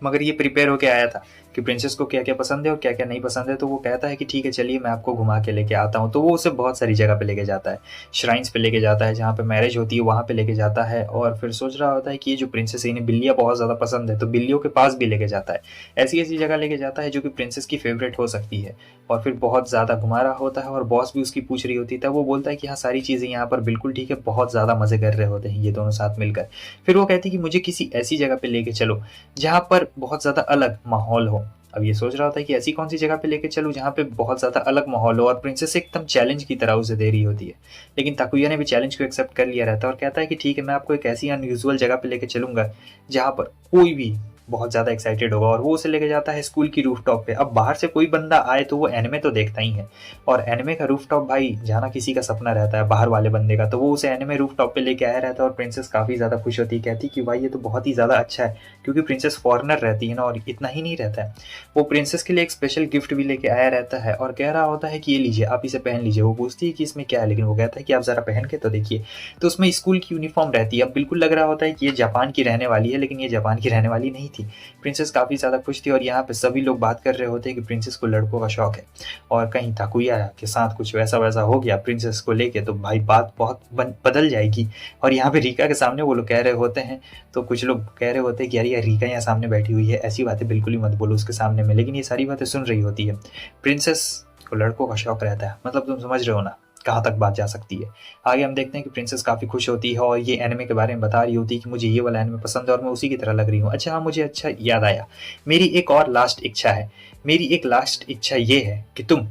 मगर ये प्रिपेयर होके आया था कि प्रिंसेस को क्या क्या पसंद है और क्या क्या नहीं पसंद है, तो वो कहता है कि ठीक है चलिए मैं आपको घुमा के लेके आता हूँ। तो वो उसे बहुत सारी जगह पे लेके जाता है, श्राइन्स पे लेके जाता है, जहाँ पे मैरिज होती है वहाँ पे लेके जाता है। और फिर सोच रहा होता है कि ये जो प्रिंसेस है इन्हें बिल्लियाँ बहुत ज़्यादा पसंद है, तो बिल्लियों के पास भी लेके जाता है, ऐसी ऐसी जगह लेके जाता है जो कि प्रिंसेस की फेवरेट हो सकती है। और फिर बहुत ज़्यादा घुमा रहा होता है और बॉस भी उसकी पूछ रही होती है, तब वो बोलता है कि हाँ सारी चीज़ें यहाँ पर बिल्कुल ठीक है, बहुत ज़्यादा मज़े कर रहे होते हैं ये दोनों साथ मिलकर। फिर वो कहती है कि मुझे किसी ऐसी जगह पे लेके चलो जहाँ पर बहुत ज़्यादा अलग माहौल हो। अब ये सोच रहा होता है कि ऐसी कौन सी जगह पे लेके चलूँ जहाँ पे बहुत ज़्यादा अलग माहौल हो, और प्रिंसेस एकदम चैलेंज की तरह उसे दे रही होती है। लेकिन ताकुया ने भी चैलेंज को एक्सेप्ट कर लिया रहता है और कहता है कि ठीक है मैं आपको एक ऐसी अनयूजुअल जगह पे लेके चलूँगा जहाँ पर कोई भी बहुत ज़्यादा एक्साइटेड होगा और वो उसे लेके जाता है स्कूल की रूफटॉप पे। अब बाहर से कोई बंदा आए तो वो एनिमे तो देखता ही है, और एनिमे का रूफटॉप भाई जाना किसी का सपना रहता है बाहर वाले बंदे का। तो वो उसे एनिमे रूफटॉप पे लेके आया रहता है और प्रिंसेस काफ़ी ज़्यादा खुश होती है, कहती कि भाई ये तो बहुत ही ज़्यादा अच्छा है, क्योंकि प्रिंसेस फॉरेनर रहती है ना, और इतना ही नहीं रहता है, वो प्रिंसेस के लिए एक स्पेशल गिफ्ट भी लेके आया रहता है और कह रहा होता है कि ये लीजिए आप इसे पहन लीजिए। वो पूछती है कि इसमें क्या है, लेकिन वो कहता है कि आप ज़रा पहन के तो देखिए। तो उसमें स्कूल की यूनिफॉर्म रहती है। अब बिल्कुल लग रहा होता है कि ये जापान की रहने वाली है, लेकिन ये जापान की रहने वाली नहीं थी। प्रिंसेस काफ़ी ज़्यादा खुश थी और यहाँ पे सभी लोग बात कर रहे होते हैं कि प्रिंसेस को लड़कों का शौक है, और कहीं ताकुया के साथ कुछ वैसा वैसा हो गया प्रिंसेस को लेके तो भाई बात बहुत बदल जाएगी। और यहाँ पे रीका के सामने वो लोग कह रहे होते हैं, तो कुछ लोग कह रहे होते हैं कि यार ये रीका यहाँ सामने बैठी हुई है, ऐसी बातें बिल्कुल ही मत बोलो उसके सामने में। लेकिन ये सारी बातें सुन रही होती है। प्रिंसेस को लड़कों का शौक रहता है, मतलब तुम समझ रहे हो ना कहाँ तक बात जा सकती है। आगे हम देखते हैं कि प्रिंसेस काफ़ी खुश होती है और ये एनिमे के बारे में बता रही होती है कि मुझे ये वाला एनिमे पसंद है और मैं उसी की तरह लग रही हूँ। अच्छा हाँ, मुझे अच्छा याद आया, मेरी एक और लास्ट इच्छा है। मेरी एक लास्ट इच्छा ये है कि तुम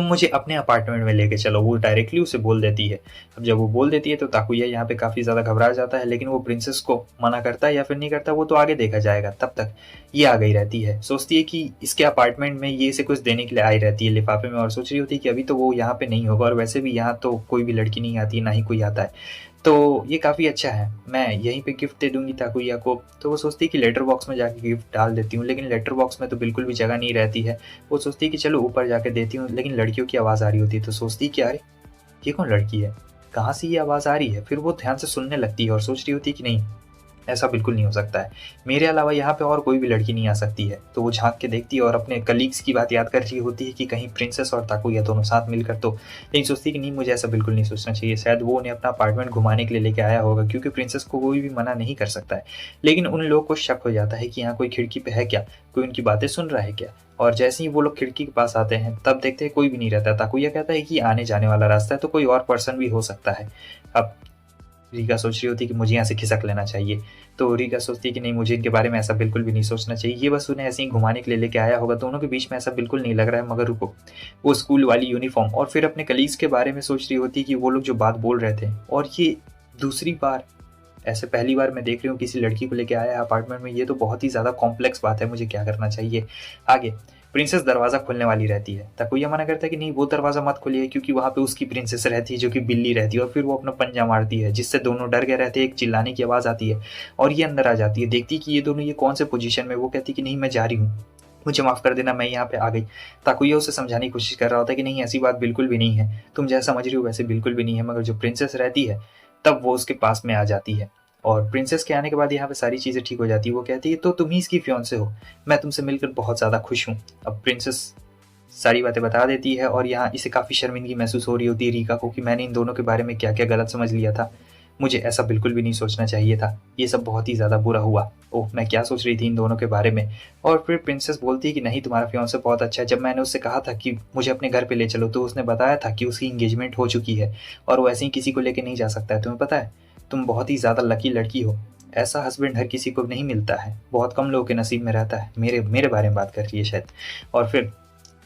मुझे अपने अपार्टमेंट में लेके चलो। वो डायरेक्टली उसे बोल देती है। अब जब वो बोल देती है तो ताकुया यहाँ पे काफ़ी ज़्यादा घबरा जाता है, लेकिन वो प्रिंसेस को मना करता है या फिर नहीं करता वो तो आगे देखा जाएगा। तब तक ये आ गई रहती है, सोचती है कि इसके अपार्टमेंट में ये इसे कुछ देने के लिए आई रहती है लिफाफे में, और सोच रही होती है कि अभी तो वो यहाँ पे नहीं होगा, और वैसे भी यहाँ तो कोई भी लड़की नहीं आती, ना ही कोई आता है, तो ये काफ़ी अच्छा है, मैं यहीं पे गिफ्ट दे दूंगी ताकुया को। तो वो सोचती है कि लेटर बॉक्स में जाके गिफ्ट डाल देती हूँ, लेकिन लेटर बॉक्स में तो बिल्कुल भी जगह नहीं रहती है। वो सोचती है कि चलो ऊपर जाके देती हूँ, लेकिन लड़कियों की आवाज़ आ रही होती है। तो सोचती है कि अरे ये कौन लड़की है, कहाँ से ये आवाज़ आ रही है। फिर वो ध्यान से सुनने लगती है और सोच रही होती है कि नहीं, ऐसा बिल्कुल नहीं हो सकता है, मेरे अलावा यहाँ पे और कोई भी लड़की नहीं आ सकती है। तो वो झांक के देखती है और अपने कलीग्स की बात याद कर रही होती है कि कहीं प्रिंसेस और ताकुया दोनों साथ मिलकर तो, लेकिन सोचती है कि नहीं, मुझे ऐसा बिल्कुल नहीं सोचना चाहिए। शायद वो उन्हें अपना अपार्टमेंट घुमाने के लिए लेके आया होगा, क्योंकि प्रिंसेस को कोई भी मना नहीं कर सकता है। लेकिन उन लोगों को शक हो जाता है कि यहाँ कोई खिड़की पे है क्या, कोई उनकी बातें सुन रहा है क्या। और जैसे ही वो लोग खिड़की के पास आते हैं तब देखते हैं कोई भी नहीं रहता। ताकुया कहता है कि आने जाने वाला रास्ता है, तो कोई और पर्सन भी हो सकता है। अब रीका सोच रही होती है कि मुझे यहाँ से खिसक लेना चाहिए। तो रीका सोचती है कि नहीं, मुझे इनके बारे में ऐसा बिल्कुल भी नहीं सोचना चाहिए, ये बस उन्हें ऐसे ही घुमाने के लिए लेके आया होगा। दोनों के बीच में ऐसा बिल्कुल नहीं लग रहा है। मगर रुको, वो स्कूल वाली यूनिफॉर्म और फिर अपने कलीग्स के बारे में सोच रही होती है कि वो लोग जो बात बोल रहे थे, और ये दूसरी बार, ऐसे पहली बार मैं देख रही हूँ किसी लड़की को लेके आया है अपार्टमेंट में, ये तो बहुत ही ज़्यादा कॉम्प्लेक्स बात है, मुझे क्या करना चाहिए आगे। प्रिंसेस दरवाज़ा खोलने वाली रहती है, ताकुया मना करता है कि नहीं वो दरवाज़ा मत खोलिए, क्योंकि वहाँ पे उसकी प्रिंसेस रहती है जो कि बिल्ली रहती है, और फिर वो अपना पंजा मारती है जिससे दोनों डर गए रहते हैं। एक चिल्लाने की आवाज़ आती है और ये अंदर आ जाती है, देखती है कि ये दोनों ये कौन से पोजीशन में। वो कहती है कि नहीं मैं जा रही हूँ, मुझे माफ़ कर देना, मैं यहाँ पे आ गई। ताकुया उसे समझाने की कोशिश कर रहा होता है कि नहीं ऐसी बात बिल्कुल भी नहीं है, तुम जैसा समझ रही हो वैसे बिल्कुल भी नहीं है। मगर जो प्रिंसेस रहती है तब वो उसके पास में आ जाती है, और प्रिंसेस के आने के बाद यहाँ पे सारी चीज़ें ठीक हो जाती है। वो कहती है तो तुम ही इसकी फियांसे हो, मैं तुमसे मिलकर बहुत ज़्यादा खुश हूँ। अब प्रिंसेस सारी बातें बता देती है और यहाँ इसे काफ़ी शर्मिंदगी महसूस हो रही होती है रीका को कि मैंने इन दोनों के बारे में क्या क्या गलत समझ लिया था, मुझे ऐसा बिल्कुल भी नहीं सोचना चाहिए था, ये सब बहुत ही ज़्यादा बुरा हुआ, ओह मैं क्या सोच रही थी इन दोनों के बारे में। और फिर प्रिंसेस बोलती है कि नहीं तुम्हारा फियांसे बहुत अच्छा है, जब मैंने उससे कहा था कि मुझे अपने घर पे ले चलो तो उसने बताया था कि उसकी इंगेजमेंट हो चुकी है और वो ऐसे ही किसी को लेके नहीं जा सकता है। तुम्हें पता है तुम बहुत ही ज़्यादा लकी लड़की हो, ऐसा हस्बैंड हर किसी को नहीं मिलता है, बहुत कम लोगों के नसीब में रहता है। मेरे मेरे बारे में बात कर रही है शायद। और फिर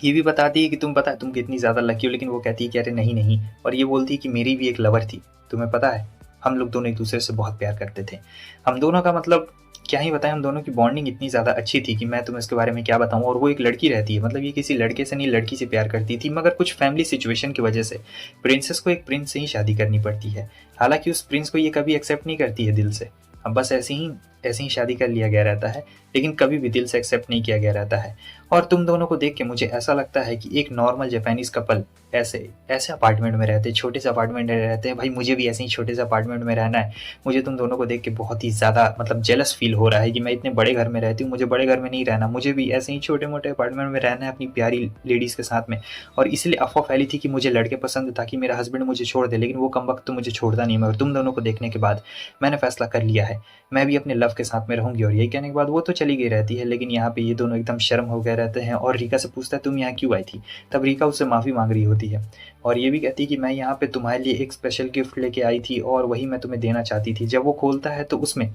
ये भी बताती है कि तुम पता है तुम कितनी ज़्यादा लकी हो, लेकिन वो कहती है कि अरे नहीं नहीं, और ये बोलती है कि मेरी भी एक लवर थी, तुम्हें पता है हम लोग दोनों एक दूसरे से बहुत प्यार करते थे। हम दोनों का मतलब क्या ही बताएं, हम दोनों की बॉन्डिंग इतनी ज़्यादा अच्छी थी कि मैं तुम्हें इसके बारे में क्या बताऊं। और वो एक लड़की रहती है, मतलब ये किसी लड़के से नहीं लड़की से प्यार करती थी, मगर कुछ फैमिली सिचुएशन की वजह से प्रिंसेस को एक प्रिंस से ही शादी करनी पड़ती है। हालांकि उस प्रिंस को ये कभी एक्सेप्ट नहीं करती है दिल से, अब बस ऐसे ही शादी कर लिया गया रहता है, लेकिन कभी भी दिल से एक्सेप्ट नहीं किया गया रहता है। और तुम दोनों को देख के मुझे ऐसा लगता है कि एक नॉर्मल जापानीज कपल ऐसे ऐसे अपार्टमेंट में रहते हैं, छोटे से अपार्टमेंट में रहते हैं, भाई मुझे भी ऐसे ही छोटे से अपार्टमेंट में रहना है। मुझे तुम दोनों को देख के बहुत ही ज़्यादा मतलब जेलस फील हो रहा है कि मैं इतने बड़े घर में रहती हूँ, मुझे बड़े घर में नहीं रहना, मुझे भी ऐसे ही छोटे मोटे अपार्टमेंट में रहना है अपनी प्यारी लेडीज़ के साथ में। और इसलिए अफवाह फैली थी कि मुझे लड़के पसंद है ताकि मेरा हस्बैंड मुझे छोड़ दे, लेकिन वो कमबख्त तो मुझे छोड़ता नहीं। मगर तुम दोनों को देखने के बाद मैंने फैसला कर लिया है, मैं भी अपने लव के साथ में रहूंगी। और यही कहने के बाद वो तो चली गई रहती है, लेकिन यहाँ पे ये दोनों एकदम शर्म हो गए रहते हैं। और रीका से पूछता है तुम यहाँ क्यों आई थी, तब रीका उससे माफ़ी मांग रही होती है और ये भी कहती है कि मैं यहाँ पे तुम्हारे लिए एक स्पेशल गिफ्ट लेके आई थी और वही मैं तुम्हें देना चाहती थी। जब वो खोलता है तो उसमें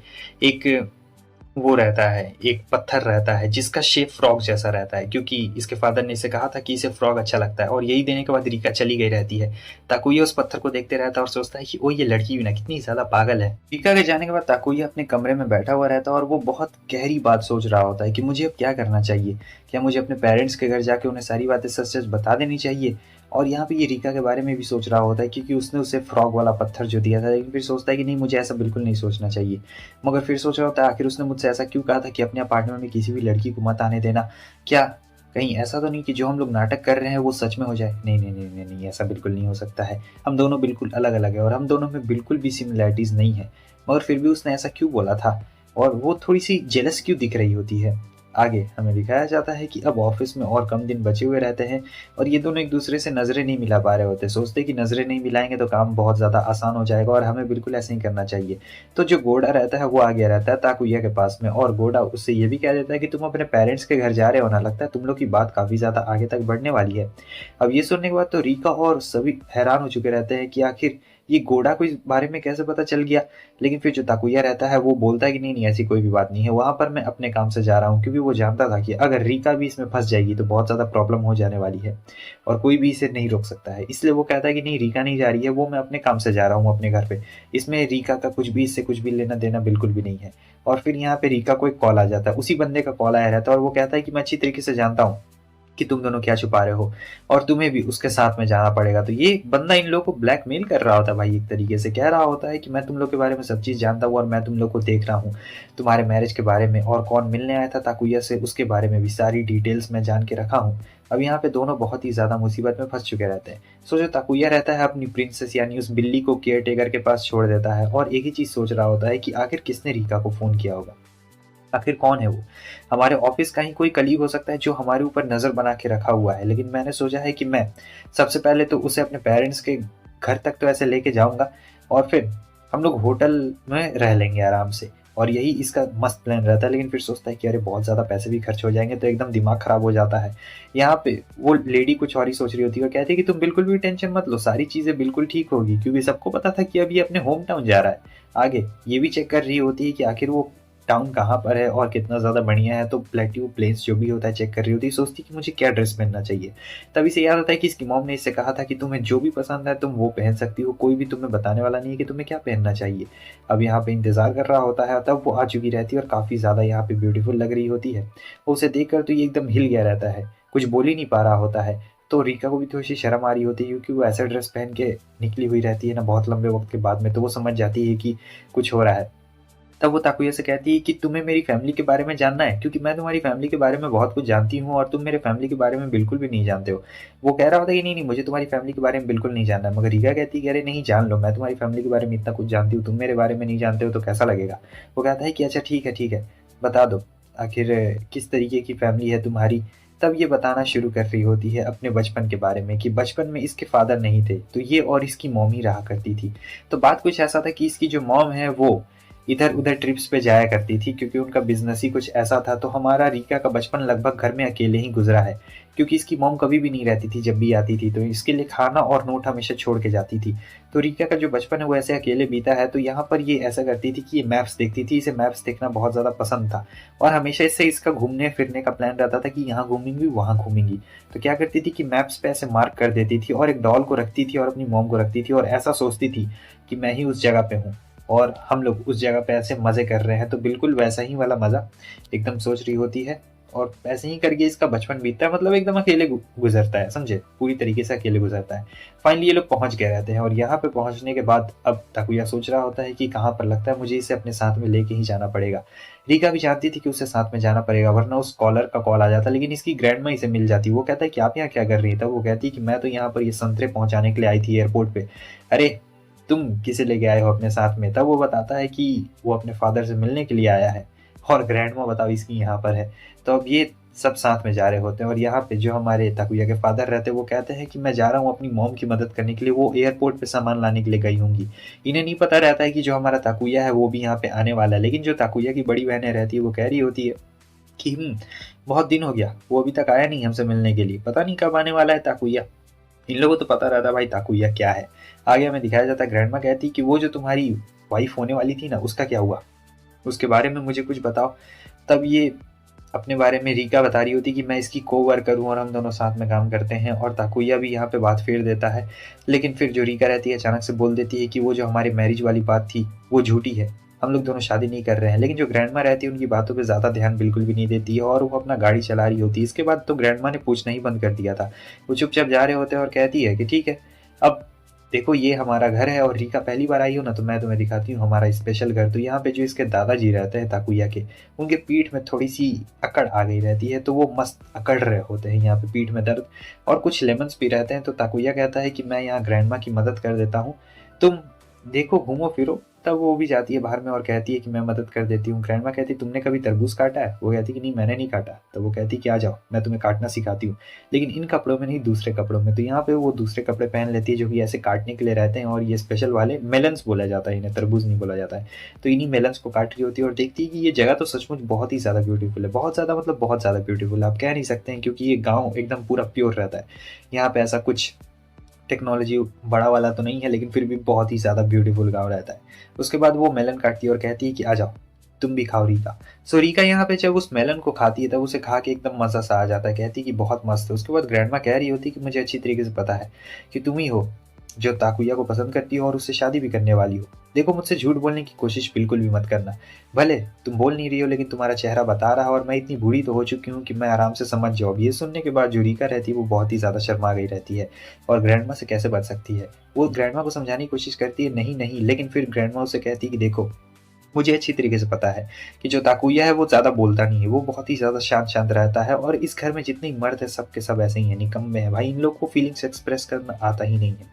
एक वो रहता है, एक पत्थर रहता है जिसका शेप फ्रॉग जैसा रहता है, क्योंकि इसके फादर ने इसे कहा था कि इसे फ्रॉग अच्छा लगता है, और यही देने के बाद रीका चली गई रहती है। ताकुया उस पत्थर को देखते रहता है और सोचता है कि ओ, ये लड़की भी ना कितनी ज़्यादा पागल है। रीका के जाने के बाद ताकुया अपने कमरे में बैठा हुआ रहता है और वो बहुत गहरी बात सोच रहा होता है कि मुझे अब क्या करना चाहिए। क्या मुझे अपने पेरेंट्स के घर जाके उन्हें सारी बातें सच-सच बता देनी चाहिए? और यहाँ पे ये रीका के बारे में भी सोच रहा होता है, क्योंकि उसने उसे फ्रॉग वाला पत्थर जो दिया था, लेकिन फिर सोचता है कि नहीं, मुझे ऐसा बिल्कुल नहीं सोचना चाहिए। मगर फिर सोच रहा होता है, आखिर उसने मुझसे ऐसा क्यों कहा था कि अपने अपार्टमेंट में किसी भी लड़की को मत आने देना? क्या कहीं ऐसा तो नहीं कि जो हम लोग नाटक कर रहे हैं वो सच में हो जाए? नहीं, नहीं, नहीं, नहीं, नहीं, ऐसा बिल्कुल नहीं हो सकता है। हम दोनों बिल्कुल अलग-अलग हैं और हम दोनों में बिल्कुल भी सिमिलैरिटीज़ नहीं है। मगर फिर भी उसने ऐसा क्यों बोला था? और वो थोड़ी-सी जेलस क्यों दिख रही होती है? आगे हमें दिखाया जाता है कि अब ऑफ़िस में और कम दिन बचे हुए रहते हैं और ये दोनों एक-दूसरे से नज़रें नहीं मिला पा रहे होते। सोचते हैं कि नज़रें नहीं मिलाएँगे तो काम बहुत ज़्यादा आसान हो जाएगा और हमें बिल्कुल ऐसे ही करना चाहिए। तो जो घोड़ा रहता है वो आ गया रहता है ताकुया के पास में, और घोड़ा उससे ये भी कह देता है कि तुम अपने पेरेंट्स के घर जा रहे हो ना, लगता है तुम लोग की बात काफ़ी ज़्यादा आगे तक बढ़ने वाली है। अब ये सुनने के बाद तो रीका और सभी हैरान हो चुके रहते हैं कि आखिर ये घोड़ा को इस बारे में कैसे पता चल गया। लेकिन फिर जो ताकुया रहता है वो बोलता है कि नहीं, नहीं, ऐसी कोई भी बात नहीं है, वहाँ पर मैं अपने काम से जा रहा हूँ, क्योंकि वो जानता था कि अगर रीका भी इसमें फँस जाएगी तो बहुत ज़्यादा प्रॉब्लम हो जाने वाली है और कोई भी इसे नहीं रोक सकता है। इसलिए वो कहता है कि नहीं, रीका नहीं जा रही है, वो मैं अपने काम से जा रहा हूँ अपने घर पे। इसमें रीका का कुछ भी, इससे कुछ भी लेना-देना बिल्कुल भी नहीं है। और फिर यहाँ पे रीका को एक कॉल आ जाता है, उसी बंदे का कॉल आया रहता है और वो कहता है कि मैं अच्छी तरीके से जानता हूँ कि तुम दोनों क्या छुपा रहे हो और तुम्हें भी उसके साथ में जाना पड़ेगा। तो ये बंदा इन लोगों को ब्लैकमेल कर रहा होता है भाई, एक तरीके से कह रहा होता है कि मैं तुम लोग के बारे में सब चीज़ जानता हूँ और मैं तुम लोग को देख रहा हूँ। तुम्हारे मैरिज के बारे में और कौन मिलने आया था ताकुया से, उसके बारे में भी सारी डिटेल्स मैं जान के रखा हूँ। अब यहाँ पे दोनों बहुत ही ज़्यादा मुसीबत में फँस चुके रहते हैं। सो जो ताकुया रहता है अपनी प्रिंसेस यानी उस बिल्ली को केयरटेकर के पास छोड़ देता है और एक ही चीज़ सोच रहा होता है कि आखिर किसने रीका को फ़ोन किया होगा? आखिर कौन है वो? हमारे ऑफ़िस का ही कोई कलीग हो सकता है जो हमारे ऊपर नज़र बना के रखा हुआ है, लेकिन मैंने सोचा है कि मैं सबसे पहले तो उसे अपने पेरेंट्स के घर तक तो ऐसे लेके जाऊँगा और फिर हम लोग होटल में रह लेंगे आराम से, और यही इसका मस्त प्लान रहता है। लेकिन फिर सोचता है कि अरे बहुत ज़्यादा पैसे भी खर्च हो जाएँगे, तो एकदम दिमाग ख़राब हो जाता है। यहाँ पे वो लेडी कुछ और ही सोच रही होती है और कहती है कि तुम बिल्कुल भी टेंशन मत लो, सारी चीज़ें बिल्कुल ठीक होगी, क्योंकि सबको पता था कि अब ये अपने होम टाउन जा रहा है। आगे ये भी चेक कर रही होती है कि आखिर वो टाउन कहाँ पर है और कितना ज़्यादा बढ़िया है, तो प्लेट्यू प्लेस जो भी होता है चेक कर रही होती है, सोचती है कि मुझे क्या ड्रेस पहनना चाहिए। तभी इसे याद आता है कि इसकी मॉम ने इससे कहा था कि तुम्हें जो भी पसंद है तुम वो पहन सकती हो, कोई भी तुम्हें बताने वाला नहीं है कि तुम्हें क्या पहनना चाहिए। अब यहाँ पे इंतज़ार कर रहा होता है, तब वो आ चुकी रहती है और काफ़ी ज़्यादा यहाँ पे ब्यूटीफुल लग रही होती है। वो उसे देखकर तो ये एकदम हिल गया रहता है, कुछ बोल ही नहीं पा रहा होता है। तो रीका को भी थोड़ी-सी शर्म आ रही होती है, क्योंकि वो ऐसा ड्रेस पहन के निकली हुई रहती है ना बहुत लंबे वक़्त के बाद में, तो वो समझ जाती है कि कुछ हो रहा है। तब वो ताकुया से कहती है कि तुम्हें मेरी फैमिली के बारे में जानना है, क्योंकि मैं तुम्हारी फैमिली के बारे में बहुत कुछ जानती हूँ और तुम मेरे फैमिली के बारे में बिल्कुल भी नहीं जानते हो। वो कह रहा होता है कि नहीं, नहीं, मुझे तुम्हारी फैमिली के बारे में बिल्कुल नहीं जानना है, मगर रीगा कहती है कि अरे नहीं, जान लो, मैं तुम्हारी फैमिली के बारे में इतना कुछ जानती हूँ, तुम मेरे बारे में नहीं जानते हो तो कैसा लगेगा? वो कहता है कि अच्छा ठीक है, बता दो, आखिर किस तरीके की फैमिली है तुम्हारी? तब ये बताना शुरू कर रही होती है अपने बचपन के बारे में कि बचपन में इसके फादर नहीं थे, तो ये और इसकी मॉम ही रहा करती थी। तो बात कुछ ऐसा था कि इसकी जो मॉम है वो इधर-उधर ट्रिप्स पे जाया करती थी, क्योंकि उनका बिज़नेस ही कुछ ऐसा था। तो हमारा रीका का बचपन लगभग घर में अकेले ही गुज़रा है, क्योंकि इसकी मॉम कभी भी नहीं रहती थी, जब भी आती थी तो इसके लिए खाना और नोट हमेशा छोड़ के जाती थी। तो रीका का जो बचपन है वो ऐसे अकेले बीता है, तो यहाँ पर ये ऐसा करती थी कि ये मैप्स देखती थी, इसे मैप्स देखना बहुत ज़्यादा पसंद था और हमेशा इससे इसका घूमने-फिरने का प्लान रहता था कि यहाँ घूमेंगी, वहाँ घूमेंगी। तो क्या करती थी कि मैप्स पे ऐसे मार्क कर देती थी और एक डॉल को रखती थी और अपनी मॉम को रखती थी और ऐसा सोचती थी कि मैं ही उस जगह पे हूँ और हम लोग उस जगह पे ऐसे मज़े कर रहे हैं। तो बिल्कुल वैसा ही वाला मज़ा एकदम सोच रही होती है और ऐसे ही करके इसका बचपन बीतता है, मतलब एकदम अकेले गुज़रता है, समझे? पूरी तरीके से अकेले गुज़रता है। फाइनली ये लोग पहुँच गए रहते हैं और यहाँ पे पहुँचने के बाद अब ताकुया सोच रहा होता है कि कहाँ पर, लगता है मुझे इसे अपने साथ में लेके ही जाना पड़ेगा। रीका भी चाहती थी कि उसे साथ में जाना पड़ेगा, वरना उस कॉलर का कॉल आ जाता, लेकिन इसकी ग्रैंडमा इसे मिल जाती। वो कहता है कि आप यहाँ क्या कर रही हैं? तब वो कहती है कि मैं तो यहाँ पर ये संतरे पहुँचाने के लिए आई थी एयरपोर्ट पे। अरे! तुम किसे लेके आए हो अपने साथ में? तब वो बताता है कि वो अपने फादर से मिलने के लिए आया है और ग्रैंडमा बताओ इसकी यहाँ पर है। तो अब ये सब साथ में जा रहे होते हैं और यहाँ पे जो हमारे ताकुया के फादर रहते हैं वो कहते हैं कि मैं जा रहा हूँ अपनी मॉम की मदद करने के लिए, वो एयरपोर्ट पे सामान लाने के लिए गई होंगी। इन्हें नहीं पता रहता है कि जो हमारा ताकुया है वो भी यहाँ पे आने वाला है, लेकिन जो ताकुया की बड़ी बहनें रहती है वो कह रही होती है कि बहुत दिन हो गया, वो अभी तक आया नहीं हमसे मिलने के लिए, पता नहीं कब आने वाला है ताकुया। इन लोगों को तो पता रहता है भाई ताकुया क्या है। आगे हमें दिखाया जाता है, ग्रैंडमा कहती कि वो जो तुम्हारी वाइफ होने वाली थी ना, उसका क्या हुआ? उसके बारे में मुझे कुछ बताओ। तब ये अपने बारे में रीका बता रही होती कि मैं इसकी को-वर्कर हूँ और हम दोनों साथ में काम करते हैं, और ताकुया भी यहाँ पे बात फेर देता है। लेकिन फिर जो रीका रहती है अचानक से बोल देती है कि वो जो हमारी मैरिज वाली बात थी वो झूठी है, हम लोग दोनों शादी नहीं कर रहे हैं। लेकिन जो ग्रैंडमा रहती है उनकी बातों पे ज़्यादा ध्यान बिल्कुल भी नहीं देती है और वो अपना गाड़ी चला रही होती है। इसके बाद तो ग्रैंडमा ने पूछना ही बंद कर दिया था। वो चुपचाप जा रहे होते हैं और कहती है कि ठीक है, अब देखो ये हमारा घर है और रीका पहली बार आई हो ना, तो मैं तुम्हें दिखाती हूँ हमारा स्पेशल घर। तो यहाँ पे जो इसके दादाजी रहते हैं ताकुया के, उनके पीठ में थोड़ी सी अकड़ आ गई रहती है, तो वो मस्त अकड़ रहे होते हैं यहाँ पे पीठ में दर्द, और कुछ लेमन्स भी रहते हैं। तो ताकुया कहता है कि मैं यहाँ ग्रैंडमा की मदद कर देता हूँ, तुम देखो घूमो फिरो। तब वो भी जाती है बाहर में और कहती है कि मैं मदद कर देती हूँ। ग्रैंडमा कहती है तुमने कभी तरबूज काटा है? वो कहती है कि नहीं मैंने नहीं काटा। तो वो कहती है कि आ जाओ मैं तुम्हें काटना सिखाती हूँ, लेकिन इन कपड़ों में नहीं, दूसरे कपड़ों में। तो यहाँ पे वो दूसरे कपड़े पहन लेती है जो कि ऐसे काटने के लिए रहते हैं, और ये स्पेशल वाले मेलन्स बोला जाता है इन्हें, तरबूज नहीं बोला जाता है। तो इन्हीं मेलन्स को काट रही होती है और देखती है कि ये जगह तो सचमुच बहुत ही ज़्यादा ब्यूटीफुल है, बहुत ज़्यादा मतलब बहुत ज़्यादा ब्यूटीफुल है, आप कह नहीं सकते हैं, क्योंकि ये गाँव एकदम पूरा प्योर रहता है। यहाँ पे ऐसा कुछ टेक्नोलॉजी बड़ा वाला तो नहीं है, लेकिन फिर भी बहुत ही ज़्यादा ब्यूटीफुल गाँव रहता है। उसके बाद वो मेलन काटती है और कहती है कि आ जाओ तुम भी खाओ रीका। सो रीका यहाँ पे जब उस मेलन को खाती है तब उसे खा के एकदम मज़ा सा आ जाता है, कहती है कि बहुत मस्त है। उसके बाद ग्रैंडमा कह रही होती है कि मुझे अच्छी तरीके से पता है कि तुम ही हो जो ताकुया को पसंद करती हो और उससे शादी भी करने वाली हो। देखो मुझसे झूठ बोलने की कोशिश बिल्कुल भी मत करना। भले तुम बोल नहीं रही हो, लेकिन तुम्हारा चेहरा बता रहा है, और मैं इतनी बूढ़ी तो हो चुकी हूँ कि मैं आराम से समझ जाऊँ। अब ये सुनने के बाद जो रीका रहती है वो बहुत ही ज़्यादा शर्मा गई रहती है और ग्रैंडमा से कैसे बच सकती है। वो ग्रैंडमा को समझाने की कोशिश करती है नहीं नहीं, लेकिन फिर ग्रैंडमा उसे कहती है कि देखो मुझे अच्छी तरीके से पता है कि जो ताकुया है वो ज़्यादा बोलता नहीं है, वो बहुत ही ज़्यादा शांत शांत रहता है, और इस घर में जितने मर्द है सब के सब ऐसे ही हैं, निकम्मे हैं भाई, इन लोग को फीलिंग्स एक्सप्रेस करना आता ही नहीं है।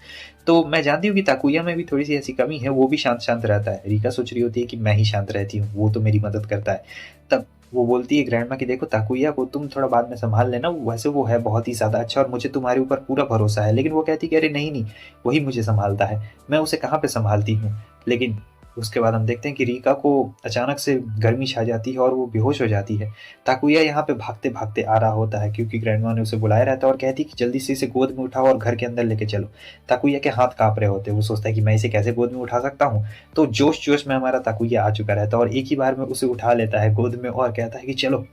तो मैं जानती हूँ कि ताकुया में भी थोड़ी सी ऐसी कमी है, वो भी शांत शांत रहता है। रीका सोच रही होती है कि मैं ही शांत रहती हूँ, वो तो मेरी मदद करता है। तब वो बोलती है ग्रैंडमा कि देखो ताकुया को तुम थोड़ा बाद में संभाल लेना, वैसे वो है बहुत ही ज़्यादा अच्छा और मुझे तुम्हारे ऊपर पूरा भरोसा है। लेकिन वो कहती कि अरे नहीं नहीं, वही मुझे संभालता है, मैं उसे कहाँ पे संभालती हूँ। लेकिन उसके बाद हम देखते हैं कि रीका को अचानक से गर्मी छा जाती है और वो बेहोश हो जाती है। ताकुया यहाँ पे भागते भागते आ रहा होता है क्योंकि ग्रैंडमा ने उसे बुलाया रहता है और कहती है कि जल्दी से इसे गोद में उठाओ और घर के अंदर लेके चलो। ताकुया के हाथ कांप रहे होते हैं, वो सोचता है कि मैं इसे कैसे गोद में उठा सकता हूँ। तो जोश जोश में हमारा ताकुया आ चुका रहता है और एक ही बार में उसे उठा लेता है गोद में और कहता है कि चलो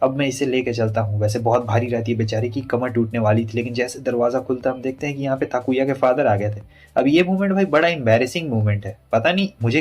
अब मैं इसे लेके चलता हूँ। वैसे बहुत भारी रहती है, बेचारे की कमर टूटने वाली थी, लेकिन जैसे दरवाजा खुलता हम देखते हैं कि यहाँ पे ताकुया के फादर आ गए थे। अब ये मूवमेंट भाई बड़ा एम्बैरेसिंग मूवमेंट है, पता नहीं मुझे